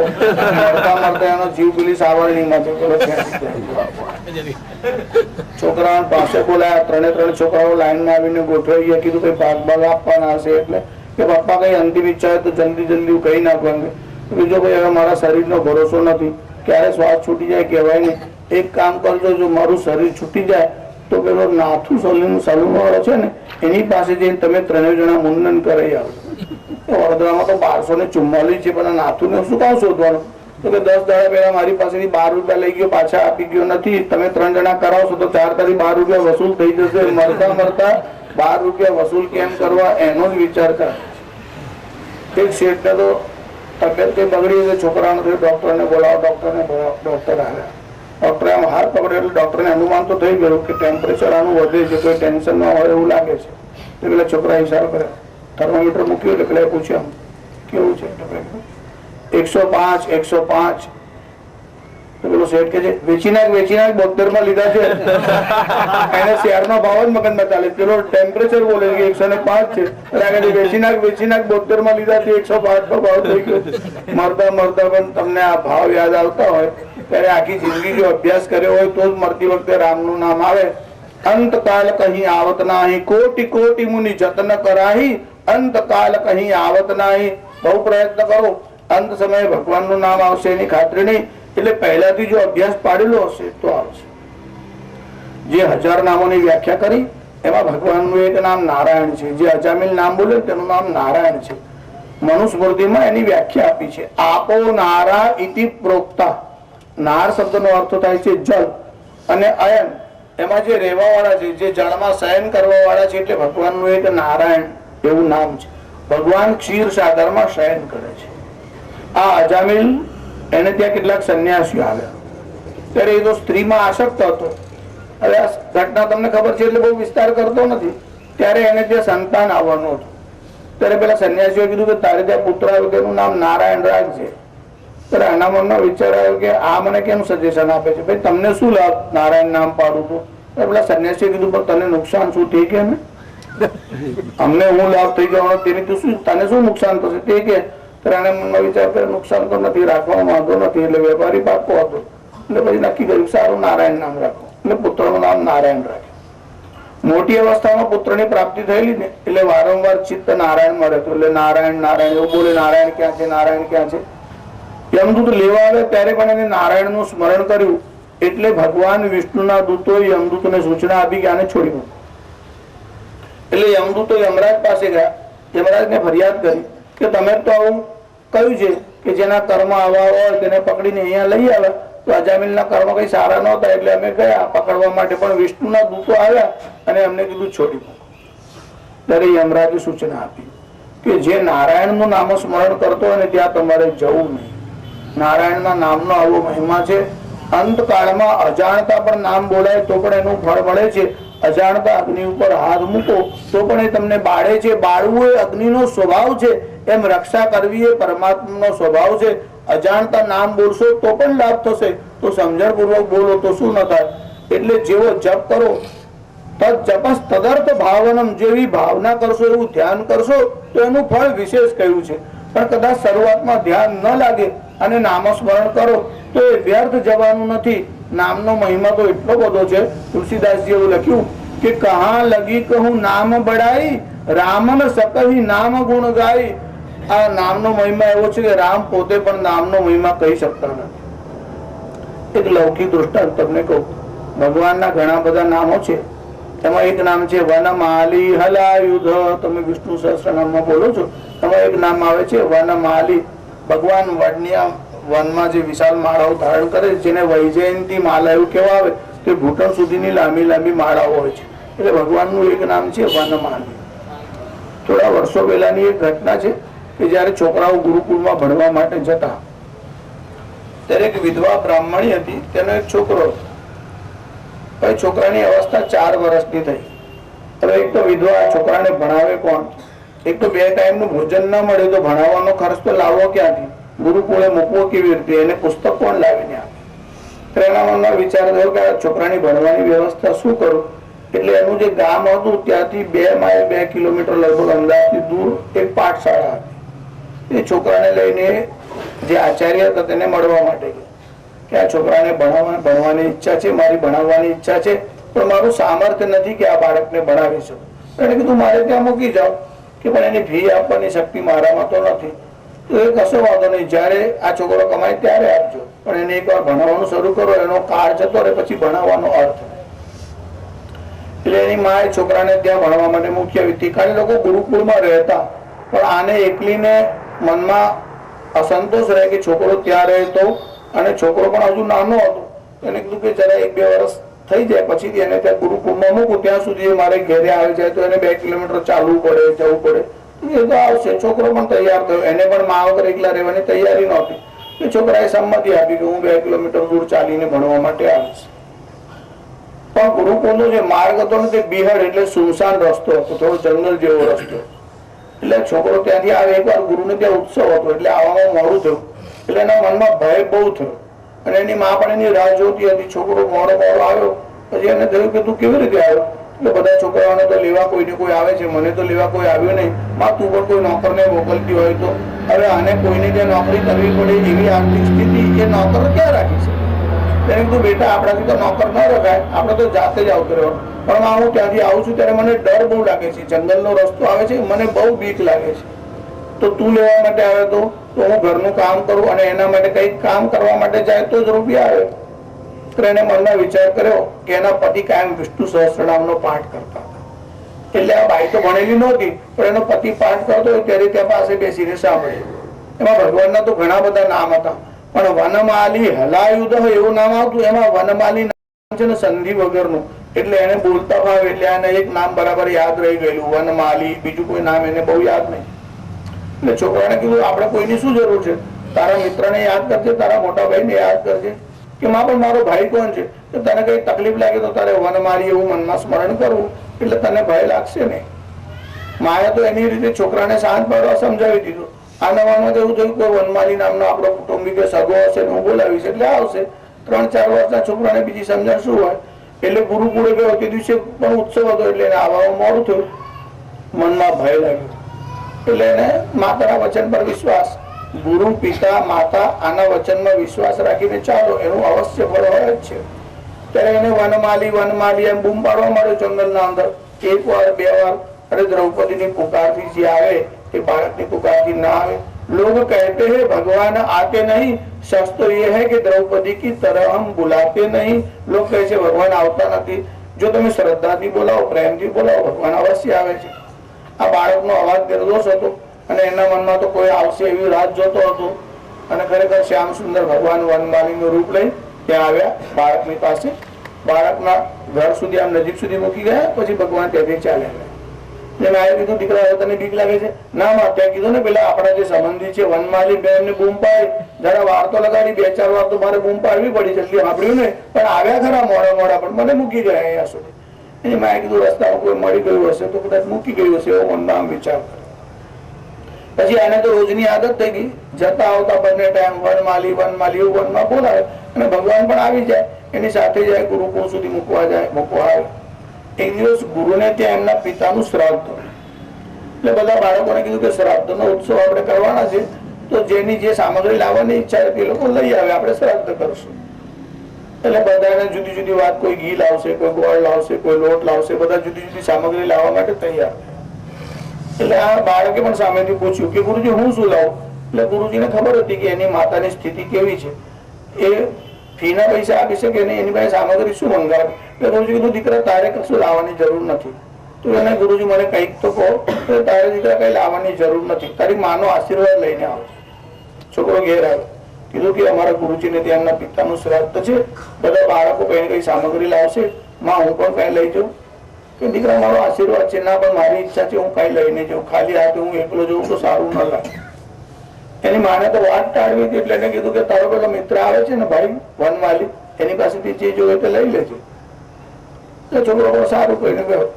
મળતા મળતા એનો જીવ પેલી સાવરણીમાં છે, પેલો ખેંચી જાય. છોકરાઓ પાસે બોલાયા, ત્રણે છોકરાઓ લાઈનમાં આવીને ગોઠવાઈ ગયા. કીધું કઈ ભાગ ભાગ આપવાના હશે એટલે કે પપ્પા કઈ અંતિમ ઈચ્છા હોય તો જલ્દી જલ્દી કહી નાખવાનું. બીજો ભાઈ હવે મારા શરીરનો ભરોસો નથી, ક્યારે શ્વાસ છૂટી જાય કહેવાય નહીં. એક કામ કરજો, જો મારું શરીર છૂટી જાય તો પેલો નાથુ સલૂન વાળો છે ને એની પાસે જઈને તમે 3 જણા મુંડન કરાવી આવો. વડોદરામાં તો 1244 છે, પણ નાથુને શું કામ શોધવાનું? તો કે 10 દાડા પહેલા મારી પાસેથી 12 રૂપિયા લઈ ગયો, પાછા આપી ગયો નથી. તમે 3 જણા કરાવશો તો 4 તારી 12 રૂપિયા વસૂલ થઈ જશે. મળતા 12 રૂપિયા વસૂલ કેમ કરવા એનો જ વિચાર કર. એક શેઠને તો તબિયત કઈ બગડી છે, છોકરાનો ડોક્ટરને બોલાવો, ડોક્ટર આવ્યા. ડોક્ટરે આમ હાથ પકડ્યો એટલે ડોક્ટરને અનુમાન તો થઈ ગયું કે ટેમ્પરેચર આનું વધે છે, કોઈ ટેન્શન ન હોય એવું લાગે છે. એટલે પેલા છોકરા ઈશારો કર્યો, થર્મોમીટર મૂક્યું એટલે પેલા પૂછ્યું કેવું છે? 105 105. તો પેલો શેઠ કે છે વેચી નાખ 72 માં લીધા છે. એને શેરનો ભાવ જ મગજમાં ચાલે. પેલો ટેમ્પરેચર બોલે કે 105 છે, વેચી નાખ 72 માં લીધા છે, 105 નો ભાવ થઈ ગયો. મરતા પણ તમને આ ભાવ યાદ આવતા હોય ત્યારે આખી જિંદગી જો અભ્યાસ કર્યો હોય તો જ મરતી વખતે રામનું નામ આવે. અંતકાલ કહી આવત નાહી, કોટી કોટી મુનિ જતન કરાહી, અંતકાલ કહી આવત નાહી. બહુ પ્રયત્ન કરો, અંત સમયે ભગવાનનું નામ આવશે એની ખાતરી નહીં. એટલે પહેલાથી જો અભ્યાસ પાડેલો હશે તો આવશે. જે 1000 નામોની વ્યાખ્યા કરી એમાં ભગવાનનું એક નામ નારાયણ છે. જે અજામિલ નામ બોલે તેનું નામ નારાયણ છે. મનુસ્મૃતિમાં એની વ્યાખ્યા આપી છે. આપો નારા ઇતિ પ્રોક્તા. નાર શબ્દનો અર્થ થાય છે જળ, અને અયન એમાં જે રહેવા વાળા છે, જે જળમાં શયન કરવા વાળા છે, એટલે ભગવાનનું એક નારાયણ એવું નામ છે. ભગવાન ક્ષીર સાગરમાં શયન કરે છે. આ અજામિલ એને ત્યાં કેટલાક સંન્યાસીઓ આવ્યા ત્યારે એ તો સ્ત્રીમાં આસક્ત હતો. હવે આ ઘટના તમને ખબર છે એટલે બહુ વિસ્તાર કરતો નથી. ત્યારે એને ત્યાં સંતાન આવવાનું હતું. ત્યારે પેલા સંન્યાસીઓ કીધું કે તારે ત્યાં પુત્ર આવ્યું તેનું નામ નારાયણ રાખજે. ત્યારે આના મનમાં વિચાર આવ્યો કે આ મને કેમ સજેશન આપે છે? ભાઈ તમને શું લાભ નારાયણ નામ પાડું છું? પેલા સંન્યાસીએ કીધું પણ તને નુકસાન શું થઈ કે અમને હું લાભ થઈ જવાનો તેની શું તને શું નુકસાન થશે તે કે? ત્યારે મનમાં વિચાર કરે નુકસાન તો નથી, રાખવાનો વાંધો નથી. એટલે વેપારી પાકો હતો એટલે પછી નક્કી કર્યું સારું નારાયણ નામ રાખો. એટલે પુત્રનું નામ નારાયણ રાખ્યું. મોટી અવસ્થામાં પુત્રની પ્રાપ્તિ થયેલી ને એટલે વારંવાર ચિત્ત નારાયણમાં રહેતું. એટલે નારાયણ નારાયણ એવું બોલે, નારાયણ ક્યાં છે, નારાયણ ક્યાં છે. યમદૂત લેવા આવે ત્યારે પણ એને નારાયણ નું સ્મરણ કર્યું. એટલે ભગવાન વિષ્ણુના દૂતો યમદૂતને સૂચના આપી કે આને છોડી મૂકો. એટલે યમદૂતો યમરાજ પાસે ગયા. યમરાજને ફરિયાદ કરી કે તમે તો આવું કહ્યું છે કે જેના કર્મ આવા હોય તેને પકડીને અહીંયા લઈ આવ્યા, તો અજામિલના કર્મ કઈ સારા નહોતા એટલે અમે ગયા પકડવા માટે, પણ વિષ્ણુના દૂતો આવ્યા અને અમને કીધું છોડી મૂકો. ત્યારે યમરાજે સૂચના આપી કે જે નારાયણનું નામ સ્મરણ કરતો હોય ને ત્યાં તમારે જવું નહીં. નારાયણના નામનો આવો મહિમા છે. અંતકાળમાં અજાણતા પણ નામ બોલાય તો પણ એનું ફળ મળે છે. અજાણતા અગ્નિ ઉપર હાથ મૂકો તો પણ એ તમને બાળે છે. બાળવું એ અગ્નિનો સ્વભાવ છે, એમ રક્ષા કરવી એ પરમાત્માનો સ્વભાવ છે. અજાણતા નામ બોલશો તો પણ લાભ થશે, તો સમજણ પૂર્વક બોલો તો શું ન થાય. એટલે જેવો જપ કરો તદર્થ તદર્થ ભાવનમ, જેવી ભાવના કરશો એવું ધ્યાન કરશો તો એનું ફળ વિશેષ કહ્યું છે. પણ કદાચ શરૂઆતમાં ધ્યાન ન લાગે અને નામસ્મરણ કરો તો એ વ્યર્થ જવાનું નથી. નામનો મહિમા તો એટલો બધો છે. તુલસીદાસજી એવું લખ્યું કે કહા લગી કહું નામ બડાઈ, રામન સકહી નામ ગુણ ગાઈ. આ નામનો મહિમા એવો છે કે રામ પોતે પણ નામનો મહિમા કહી શકતા નથી. એક લૌકિક દૃષ્ટાંત તમને કહું. ભગવાનના ઘણા બધા નામો છે, એમાં એક નામ છે વનમાલી હલાયુધ. તમે વિષ્ણુ સહસ્ત્રનામમાં બોલો છો, એમાં એક નામ આવે છે વનમાલી. ભગવાન વનમાં જે વિશાળ માળાઓ ધારણ કરે છે, જેને વૈજયંતી માળા એવું કહેવા આવે, તે ઘૂંટણ સુધીની લાંબી લાંબી માળાઓ હોય છે. એટલે ભગવાનનું એક નામ છે વનમાલી. થોડા વર્ષો પહેલાની એક ઘટના છે કે જયારે છોકરાઓ ગુરુકુળમાં ભણવા માટે જતા, ત્યારે એક વિધવા બ્રાહ્મણી હતી, તેનો એક છોકરો હતો. હવે છોકરાની અવસ્થા 4 વર્ષની થઈ. હવે એક તો વિધવા છોકરાને ભણાવે કોણ? એક તો 2 ટાઈમનું ભોજન ના મળે તો ભણાવવાનો ખર્ચ તો લાવવો ક્યાંથી? ગુરુકુળે મૂકવો કેવી રીતે? એને પુસ્તક કોણ લાવીને આપે? તો એના મનમાં વિચાર થયો કે આ છોકરાની ભણવાની વ્યવસ્થા શું કરું? એટલે એનું જે ગામ હતું ત્યાંથી 2 માઇલ 2 કિલોમીટર લગભગ અમદાવાદથી દૂર એક પાઠશાળા હતી. એ છોકરાને લઈને જે આચાર્ય હતા તેને મળવા માટે ગયા કે આ છોકરાને ભણવાની ઈચ્છા છે, મારી ભણાવવાની ઈચ્છા છે, પણ મારું સામર્થ્ય નથી કે આ બાળકને ભણાવી શકું. એને કીધું મારે ત્યાં મૂકી જાઓ, કે પણ એની ફી આપવાની શક્તિ મારામાં તો નથી. તો એ કશો વાંધો નહીં, જ્યારે આ છોકરો કમાય ત્યારે આપજો, પણ એને એકવાર ભણાવવાનું શરૂ કરો, એનો કાળ જતો રહે પછી ભણાવવાનો અર્થ. એટલે એની માએ છોકરાને ત્યાં ભણવા માટે મૂકી આવી હતી. ખાલી લોકો ગુરુકુળમાં રહેતા, પણ આને એકલીને મનમાં અસંતોષ રહે કે છોકરો ત્યાં રહે તો, અને છોકરો પણ હજુ નાનો હતો. એને કીધું કે જરા 1-2 વર્ષ થઈ જાય પછી એને ત્યાં ગુરુકુળમાં મૂકું, ત્યાં સુધી મારે ઘેરે આવી જાય તો એને 2 કિલોમીટર ચાલવું પડે, જવું પડે. એ તો આવશે. છોકરો પણ તૈયાર થયો, એને પણ મા વગર એકલા રહેવાની તૈયારી નહોતી. એ છોકરાએ સંમતિ આપી કે હું 2 કિલોમીટર દૂર ચાલીને ભણવા માટે આવીશ. પણ ગુરુકુળનો જે માર્ગ હતો ને તે બિહડ એટલે સુનસાન રસ્તો હતો, થોડો જંગલ જેવો રસ્તો. એટલે છોકરો ત્યાંથી આવે, એકવાર ગુરુને ત્યાં ઉત્સવ હતો એટલે આવવામાં મોડું થયું. એટલે એના મનમાં ભય બહુ થયો, અને એની મા પણ એની રાહ જોતી હતી. છોકરો મોડો આવ્યો. પછી એને થયું કે તું કેવી રીતે આવ્યો? એટલે બધા છોકરાઓને તો લેવા કોઈને કોઈ આવે છે, મને તો લેવા કોઈ આવ્યું નહીં. માં તું પણ કોઈ નોકરને મોકલતી હોય તો? હવે આને કોઈને ત્યાં નોકરી કરવી પડે એવી આર્થિક સ્થિતિ એ નોકર ક્યાં રાખી શકે? તેને કીધું બેટા આપણાથી તો નોકર ન રખાય, આપણે તો જાતે જ આવતો રહ્યો. પણ હું ત્યાંથી આવું છું ત્યારે મને ડર બહુ લાગે છે, જંગલનો રસ્તો આવે છે, મને બહુ બીક લાગે છે. તો તું લેવા માટે આવે તો હું ઘરનું કામ કરું, અને એના માટે કઈક કામ કરવા માટે જાય તો જ રૂપિયા આવે. તો એને મનમાં વિચાર કર્યો કે એના પતિ કાયમ વિષ્ણુ સહસ્ત્રનામનો પાઠ કરતા હતા. એટલે આ બાઈ તો ભણેલી નહોતી, પણ એનો પતિ પાઠ કરતો હોય ત્યારે ત્યાં પાસે બેસીને સાંભળે. એમાં ભગવાનના તો ઘણા બધા નામ હતા, પણ વનમાલી હલાયુધ એવું નામ આવતું. એમાં વનમાલી નામ છે ને સંધિ વગરનું, એટલે એને બોલતા ભાવ એટલે આને એક નામ બરાબર યાદ રહી ગયેલું, વનમાલી. બીજું કોઈ નામ એને બહુ યાદ નહીં. એટલે છોકરાને કીધું આપણે કોઈની શું જરૂર છે? તારા મિત્રને યાદ કરજે, તારા મોટા ભાઈને યાદ કરજે. કે માં પણ મારો ભાઈ કોણ છે? કે તને કઈ તકલીફ લાગે તો તારે વનમાલી એવું મનમાં સ્મરણ કરવું, એટલે તને ભય લાગશે નહીં. માએ તો એની રીતે છોકરાને શાંત પાડવા સમજાવી દીધું. આ નવામાં એવું થયું કે વનમાલી નામનો આપણો કુટુંબી કે સગો હશે ને હું બોલાવીશ એટલે આવશે. 3-4 વર્ષના છોકરાને બીજી સમજણ શું હોય? એટલે ગુરુકુળે ગયો તે દિવસે પણ ઉત્સવ હતો, એટલે એને આવવામાં મોડું થયું. મનમાં ભય લાગ્યો. એટલે એને માતાના વચન પર વિશ્વાસ, ગુરુ પિતા માતા આના વચનમાં વિશ્વાસ રાખીને ચાલો, એનું અવશ્ય ફળ હોય જ છે. ત્યારે એને વનમાલી એમ બૂમ પાડવા માંડ્યો જંગલના અંદર. 1 વાર 2 વાર. અરે દ્રૌપદીની પુકારથી જે આવે તે બાળકની પુકારથી ના આવે. लोग कहते हैं भगवान आते नहीं, सच तो ये है कि द्रौपदी की तरह हम बुलाते नहीं. लोग કહે છે ભગવાન આવતા નથી. જો તમે શ્રદ્ધાથી બોલાવો, પ્રેમથી બોલાવો, ભગવાન અવશ્ય આવે છે. આ બાળકનો અવાજ નિર્દોષ હતો, અને એના મનમાં તો કોઈ આવશે એવી રાત જોતો હતો. અને ખરેખર શ્યામ સુંદર ભગવાન વનમાલીનું રૂપ લઈ ત્યાં આવ્યા બાળકની પાસે. બાળકના ઘર સુધી આમ નજીક સુધી મૂકી ગયા. પછી ભગવાન ત્યાંથી ચાલ્યા. માએ કીધું દીકરા હવે તને બીક લાગે છે? ના માં, ત્યાં કીધું ને પેલા આપણા જે સંબંધી છે વનમાલી બેનને બૂમ પાડી, જરા વાર તો લગાડી, 2-4 વાર તો મારે બૂમ પાડવી પડી, જલ્દી સાંભળ્યું ને, પણ આવ્યા ખરા મોડા પણ મને મૂકી ગયા અહીંયા સુધી. એની માએ કીધું રસ્તામાં કોઈ મળી ગયું હશે તો કદાચ મૂકી ગયું હશે એવો મનમાં આમ વિચાર કર્યો. પછી આને તો રોજની આદત થઈ ગઈ, જતા આવતા બંને ટાઈમ વનમાલી એવું વનમાં બોલાવે, અને ભગવાન પણ આવી જાય, એની સાથે જાય, ગુરુકુળ સુધી મૂકવા આવે. એક દિવસ ગુરુને ત્યાં એમના પિતાનું શ્રાદ્ધ, એટલે બધા બાળકોને કીધું કે શ્રાદ્ધનો ઉત્સવ આપણે કરવાના છે, તો જેની જે સામગ્રી લાવવાની ઈચ્છા હતી એ લોકો લઈ આવે, આપણે શ્રાદ્ધ કરશું. એટલે બધાને જુદી જુદી વાત, કોઈ ઘી લાવશે, કોઈ ગોળ લાવશે, કોઈ લોટ લાવશે, બધા જુદી જુદી સામગ્રી લાવવા માટે તૈયાર. એટલે આ બાળકે પણ સામેથી પૂછ્યું કે ગુરુજી હું શું લાવું? એટલે ગુરુજીને ખબર હતી કે એની માતાની સ્થિતિ કેવી છે, એ ફીના પૈસા આપી શકે નહીં, એની પાસે સામગ્રી શું મંગાવે. એટલે ગુરુજી કીધું દીકરા તારે કશું લાવવાની જરૂર નથી. તો એને ગુરુજી મને કંઈક તો કહો. તારે દીકરા કઈ લાવવાની જરૂર નથી, તારી માનો આશીર્વાદ લઈને આવો. છોકરો ઘેર આવ્યો, કીધું કે અમારા ગુરુજીને ત્યાં એમના પિતાનું શ્રાદ્ધ છે, બધા બાળકો કઈ કઈ સામગ્રી લાવશે, માં હું પણ કઈ લઈ જાઉં. કે દીકરા મારો આશીર્વાદ છે. ના પણ મારી ઈચ્છા છે હું કઈ લઈને જાઉં, ખાલી હાથે હું એકલો જઉં તો સારું ન લાગે. એની માને તો વાત ટાળવી હતી એટલે એને કીધું કે તારો પેલો મિત્ર આવે છે ને ભાઈ વનમાલી, એની પાસેથી જે જોઈએ તે લઈ લેજો. એટલે છોકરો સારું કહીને ગયો.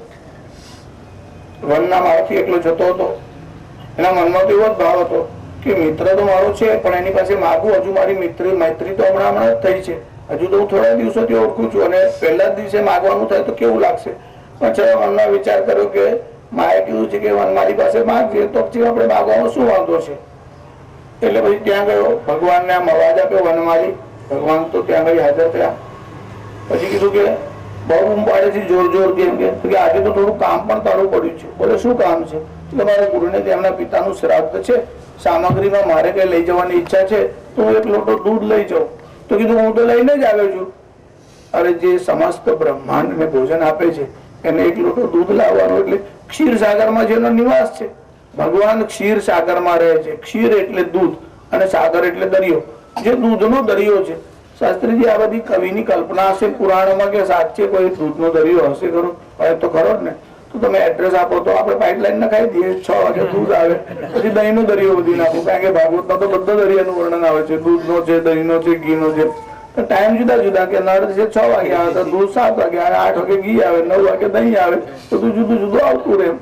વનના મારાથી એકલો જતો હતો. એના મનમાં તો એવો જ ભાવ હતો કે મિત્ર તો મારો છે પણ એની પાસે માગું, હજુ મારી મૈત્રી તો હમણાં જ થઈ છે, હજુ તો હું થોડા દિવસોથી ઓળખું છું અને પહેલા જ દિવસે માગવાનું થાય તો કેવું લાગશે. પણ છતાં મનમાં વિચાર કર્યો કે માએ કીધું છે કે વનમાલી પાસે માગજે, તો પછી આપણે માગવાનો શું વાંધો છે. એટલે પછી ત્યાં ગયો, ભગવાનને આમ અવાજ આપ્યો વનમાલી. ભગવાન તો ત્યાં ગઈ હાજર થયા. પછી કીધું કે બહુ ઊંઘ પાડે છે જોર જોરથી, એમ કે આજે તો થોડું કામ પણ તારું પડ્યું છે. બોલે શું કામ છે? એટલે મારા ગુરુને તેમના પિતાનું શ્રાદ્ધ છે, સામગ્રીમાં મારે કઈ લઈ જવાની ઈચ્છા છે તો હું એક લોટો દૂધ લઈ જાઉં. તો કીધું હું તો લઈને જ આવ્યો છું. અરે જે સમસ્ત બ્રહ્માંડ ને ભોજન આપે છે એને એક લોટો દૂધ લાવવાનો, એટલે ક્ષીર સાગરમાં જેનો નિવાસ છે. ભગવાન ક્ષીર સાગરમાં રહે છે. ક્ષીર એટલે દૂધ અને સાગર એટલે દરિયો, જે દૂધનો દરિયો છે. શાસ્ત્રીજી આ બધી કવિની કલ્પના હશે પુરાણોમાં કે સાચે કોઈ દૂધનો દરિયો હશે ખરો? હવે તો ખરો જ ને. તો તમે એડ્રેસ આપો તો આપણે પાઇપલાઇન નખાઈ દઈએ, 6 વાગે દૂધ આવે, પછી દહીં નો દરિયો બધી નાખો. કારણ કે ભાગવતમાં તો બધા દરિયાનું વર્ણન આવે છે, દૂધનો છે, દહીંનો છે, ઘીનો છે. ટાઈમ જુદા જુદા, કે નળ છે 6 વાગે આવે તો દૂધ 7 વાગે આવે, 8 વાગે ઘી આવે, 9 વાગે દહીં આવે, બધું જુદું જુદું આવતું રહે.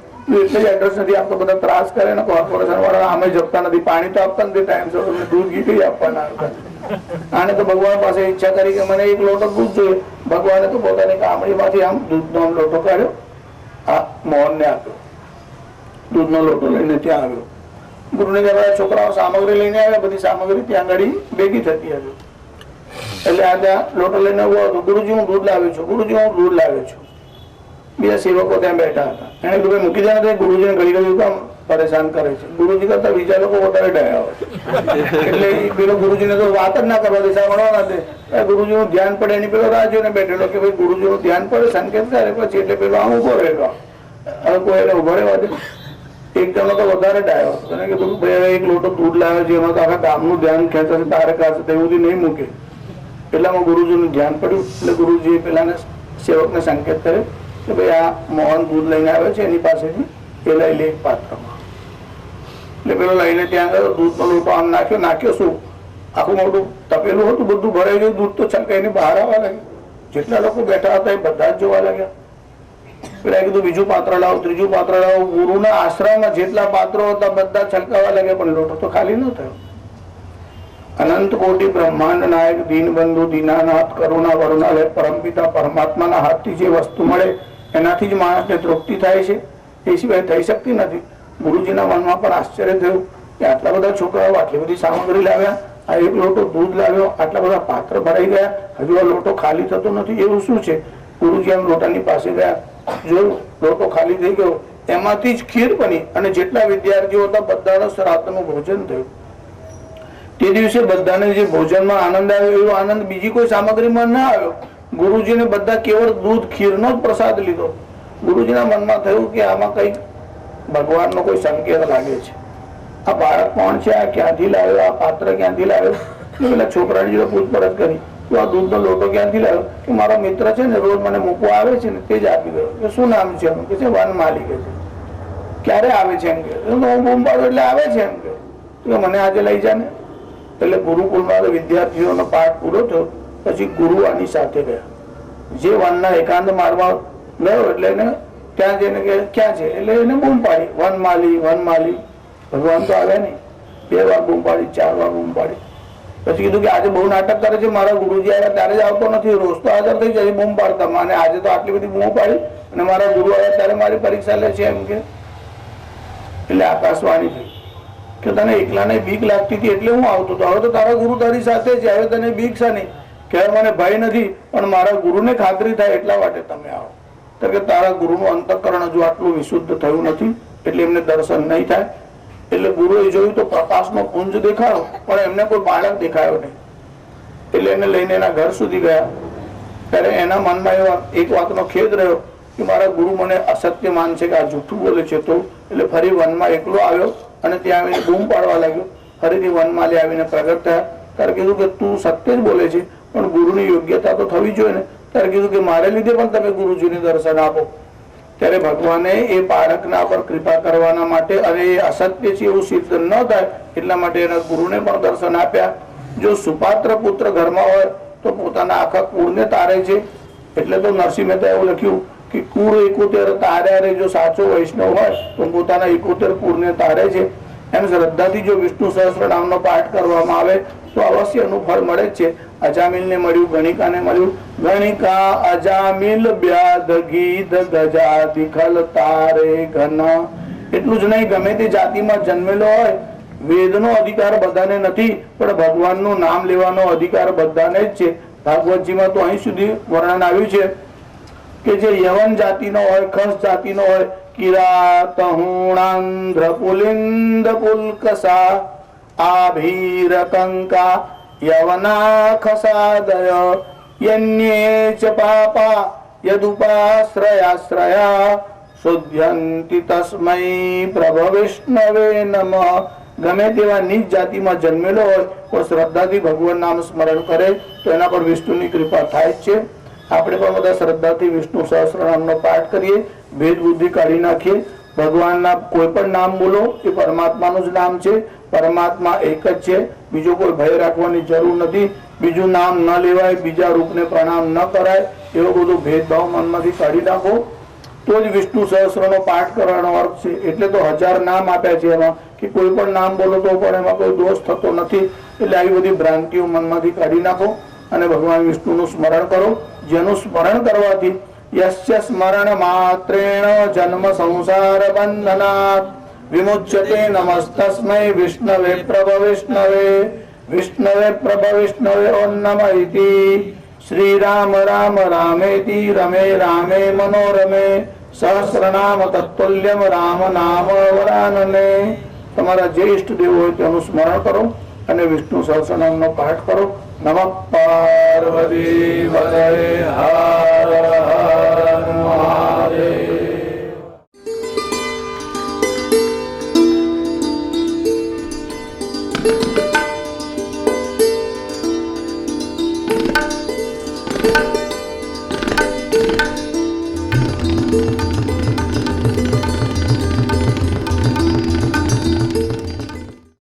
એટલે જ એડ્રેસ નથી આપતો, બધા ત્રાસ કરે ને. કોર્પોરેશન વાળા આમે જપતા નથી, પાણી તો આપતા નથી ટાઈમ સર, દૂધ ઘી કઈ આપવાના આવતા. આને તો ભગવાન પાસે ઈચ્છા કરી કે મને એક લોટો દૂધ જોઈએ. ભગવાને તો પોતાની કામડીમાંથી આમ દૂધનો લોટો કાઢ્યો, આ મોહનને આપ્યો. દૂધનો લોટો લઈને ત્યાં આવ્યો. ગુરુને બધા છોકરાઓ સામગ્રી લઈને આવ્યા, બધી સામગ્રી ત્યાં આગળ ભેગી થતી આવી. એટલે આ ત્યાં લોટો લઈને ઉભો હતો. ગુરુજી હું દૂધ લાવ્યો છું, ગુરુજી હું દૂધ લાવ્યો છું. બીજા સેવકો ત્યાં બેઠા હતા. એને કીધું મૂકી દે ને, ગુરુજીને ઘડી ઘડી કામ પરેશાન કરે છે. ગુરુજી કરતા બીજા લોકો વધારે ડયા હોય એટલે પેલો ગુરુજીને તો વાત જ ના કરવા દે, સાંભળવા ના દે. ગુરુજી નું ધ્યાન પડે એની પેલો રાહ જોઈને બેઠેલો કે ભાઈ ગુરુજી નું ધ્યાન પડે, સંકેત કરે પછી. એટલે પેલો આમ ઉભો રહેલો. હવે કોઈ એને ઉભો રહેવા દે. એક જણો તો વધારે ડાયો હતો. એને કીધું ભાઈ એક લોટો દૂધ લાવે છે, એમાં તો આખા ગામનું ધ્યાન ખેંચે, તારે કાશે તેવું નહીં મૂકે. એટલામાં ગુરુજીનું ધ્યાન પડ્યું. એટલે ગુરુજી પેલાને સેવકને સંકેત કરે કે ભાઈ આ મોહન દૂધ લઈને આવે છે, એની પાસેથી એ લઈ લે એક પાત્રમાં. એટલે પેલો લઈને ત્યાં ગયો, દૂધનો લોટો આમ નાખ્યો શું આખું મોટું તપેલું હતું, બધું ભરાઈ ગયું. દૂધ તો છલકાઈને બહાર આવવા લાગ્યું. જેટલા લોકો બેઠા હતા એ બધા જ જોવા લાગ્યા. પેલા કીધું બીજું પાત્ર લાવો, ત્રીજું પાત્ર લાવો. ગુરુના આશ્રમમાં જેટલા પાત્રો હતા બધા છલકાવા લાગ્યા, પણ લોટો તો ખાલી ન થયો. અનંત કોટી બ્રહ્માંડ નાયક દીનબંધુ દીનાનાથ કરુણા વરુણાલય પરમપિતા પરમાત્માના હાથથી જે વસ્તુ મળે એનાથી જ માણસને તૃપ્તિ થાય છે, એ સિવાય થઈ શકતી નથી. ગુરુજીના મનમાં પણ આશ્ચર્ય થયું કે આટલા બધા છોકરાઓ આટલી બધી સામગ્રી લાવ્યા, આ એક લોટો દૂધ લાવ્યો, આટલા બધા પાત્ર ભરાઈ ગયા, હજુ આ લોટો ખાલી થતો નથી, એવું શું છે? ગુરુજી આમ લોટાની પાસે ગયા, જોયું લોટો ખાલી થઈ ગયો. એમાંથી જ ખીર બની અને જેટલા વિદ્યાર્થીઓ હતા બધાનો શ્રાદ્ધનું ભોજન થયું. તે દિવસે બધાને જે ભોજનમાં આનંદ આવ્યો એવો આનંદ બીજી કોઈ સામગ્રીમાં ના આવ્યો. ગુરુજીને બધા કેવળ દૂધ ખીરનો જ પ્રસાદ લીધો. ગુરુજીના મનમાં થયું કે આમાં કઈક ભગવાનનો કોઈ સંકેત લાગે છે. આ બાળક કોણ છે? આ ક્યાંથી લાવ્યો? આ પાત્ર ક્યાંથી લાવ્યો? પેલા છોકરાની જોડે પૂછપરછ કરી, તો આ દૂધનો લોટો ક્યાંથી લાવ્યો? કે મારો મિત્ર છે ને, રોજ મને મૂકવા આવે છે ને, તે જ આપી ગયો. કે શું નામ છે? એમ કે છે વનમાલી. કે છે ક્યારે આવે છે? એમ કે હું બૂમ પાડું એટલે આવે છે. એમ કે મને આજે લઈ જા ને. એટલે ગુરુકુળમાં વિદ્યાર્થીઓનો પાઠ પૂરો થયો પછી ગુરુ આની સાથે ગયા. જે વનના એકાંત માર્ગમાં ગયો એટલે એને ત્યાં જઈને કે ક્યાં છે? એટલે એને બૂમ પાડી, વનમાલી વનમાલી. ભગવાન તો આવે નહીં. 2 વાર બૂમ પાડી, 4 વાર બૂમ પાડી. પછી કીધું કે આજે બહુ નાટક કરે છે, મારા ગુરુજી આવ્યા ત્યારે જ આવતો નથી, રોજ તો હાજર થઈ જાય બૂમ પાડતા, અને આજે તો આટલી બધી બૂમ પાડી અને મારા ગુરુ આવ્યા ત્યારે મારી પરીક્ષા લે છે. એમ કે એટલે આકાશવાણી થઈ કે તને એકલાને બીક લાગતી હતી એટલે હું આવતો હતો, હવે તો તારા ગુરુ તારી સાથે છે, હવે તને બીક છે નહીં. કે મને ભય નથી, પણ મારા ગુરુને ખાતરી થાય એટલા માટે તમે આવો. તો કે તારા ગુરુનું અંતઃકરણ હજુ આટલું વિશુદ્ધ થયું નથી, એટલે એમને દર્શન નહીં થાય. એટલે ગુરુએ જોયું તો પ્રકાશનો પુંજ દેખાયો, પણ એમને કોઈ બાળક દેખાયો નહીં. એટલે એને લઈને એના ઘર સુધી ગયા. ત્યારે એના મનમાં એવા એક વાતનો ખેદ રહ્યો કે મારા ગુરુ મને અસત્ય માનશે કે આ જૂઠું બોલે છે. તો એટલે ફરી વનમાં એકલો આવ્યો અને ત્યાં આવીને બૂમ પાડવા લાગ્યો. ફરીથી વનમાલી આવીને પ્રગટ થયા. ત્યારે કીધું કે તું સત્ય જ બોલે છે, પણ ગુરુની યોગ્યતા તો થવી જોઈએ ને. ત્યારે કીધું કે મારે લીધે પણ તમે ગુરુજીને દર્શન આપો. ત્યારે ભગવાને એ બાળકના પર કૃપા કરવાના માટે અને એ અસત્ય છે એવું સિદ્ધ ન થાય એટલા માટે એના ગુરુને પણ દર્શન આપ્યા. જો સુપાત્ર પુત્ર ઘરમાં હોય તો પોતાના આખા કુળને તારે છે. એટલે તો નરસિંહ મહેતા એવું લખ્યું કે કુળ 71 તાર્યા. જો સાચો વૈષ્ણવ હોય તો પોતાના 71 કુળને તારે છે. એમ શ્રદ્ધાથી જો વિષ્ણુ સહસ્ત્ર નામનો પાઠ કરવામાં આવે તો અવશ્ય એનું ફળ મળે જ છે. અજામિલને મળ્યું, ગણિકાને મળ્યું. ગણિકા અજામિલ બ્યાદ ગીધ ગજાતિ ખલ તારે ઘન. એટલું જ નહીં, ગમે તે જાતિમાં જન્મેલો હોય, વેદનો અધિકાર બધાને નથી, પણ ભગવાનનું નામ લેવાનો અધિકાર બધાને જ છે. ભાગવતજીમાં તો અહીં સુધી વર્ણન આવ્યું છે કે જે યવન જાતિનો હોય, ખસ જાતિનો હોય, કિરાત હુણાંધ્ર પુલિંદ પુલકસા આભીર કંકા યવના ખસાદય યન્યે ચ પાપા યદુપાશ્રયાશ્રયા શુદ્ધ્યંતિ તસ્મૈ પ્રભ વિષ્ણવે નમઃ. ગમે તેવા નીચ જાતિમાં જન્મેલો હોય પણ શ્રદ્ધાથી ભગવાન નામ સ્મરણ કરે તો એના પર વિષ્ણુની કૃપા થાય જ છે. આપણે પણ બધા શ્રદ્ધાથી વિષ્ણુ સહસ્ત્ર નામનો પાઠ કરીએ, ભેદ બુદ્ધિ કાઢી નાખીએ. ભગવાનના કોઈ પણ નામ બોલો એ પરમાત્માનું જ નામ છે. પરમાત્મા એક જ છે, બીજો કોઈ ભય રાખવાની જરૂર નથી. બીજું નામ ન લેવાય, બીજા રૂપને પ્રણામ ન કરાય, એવો બધો ભેદભાવ મનમાંથી કાઢી નાખો તો જ વિષ્ણુ સહસ્રનો પાઠ કરવાનો અર્થ છે. એટલે તો 1000 નામ આપ્યા છે એમાં કે કોઈ પણ નામ બોલો તો પણ એમાં કોઈ દોષ થતો નથી. એટલે આવી બધી ભ્રાંતિઓ મનમાંથી કાઢી નાખો અને ભગવાન વિષ્ણુનું સ્મરણ કરો. જેનું સ્મરણ કરવાથી યસ્ય સ્મરણ માત્રેણ જન્મ સંસાર બંધનાત વિમુચ્યતે નમસ્તસ્મૈ વિષ્ણવે પ્રભ વિષ્ણવે. વિષ્ણવે પ્રભ વિષ્ણવે ઓમ નમઃ ઇતિ. શ્રી રામ રામ રામેતિ રમે રામે મનોરમે સહસ્રનામ તત્તુલ્યમ રામ નામ વરાનને. તમારા જે ઈષ્ટદેવ હોય તેનું સ્મરણ કરો અને વિષ્ણુ સહસ્રનામનો પાઠ કરો. નમઃ પાર્વતી પતયે હર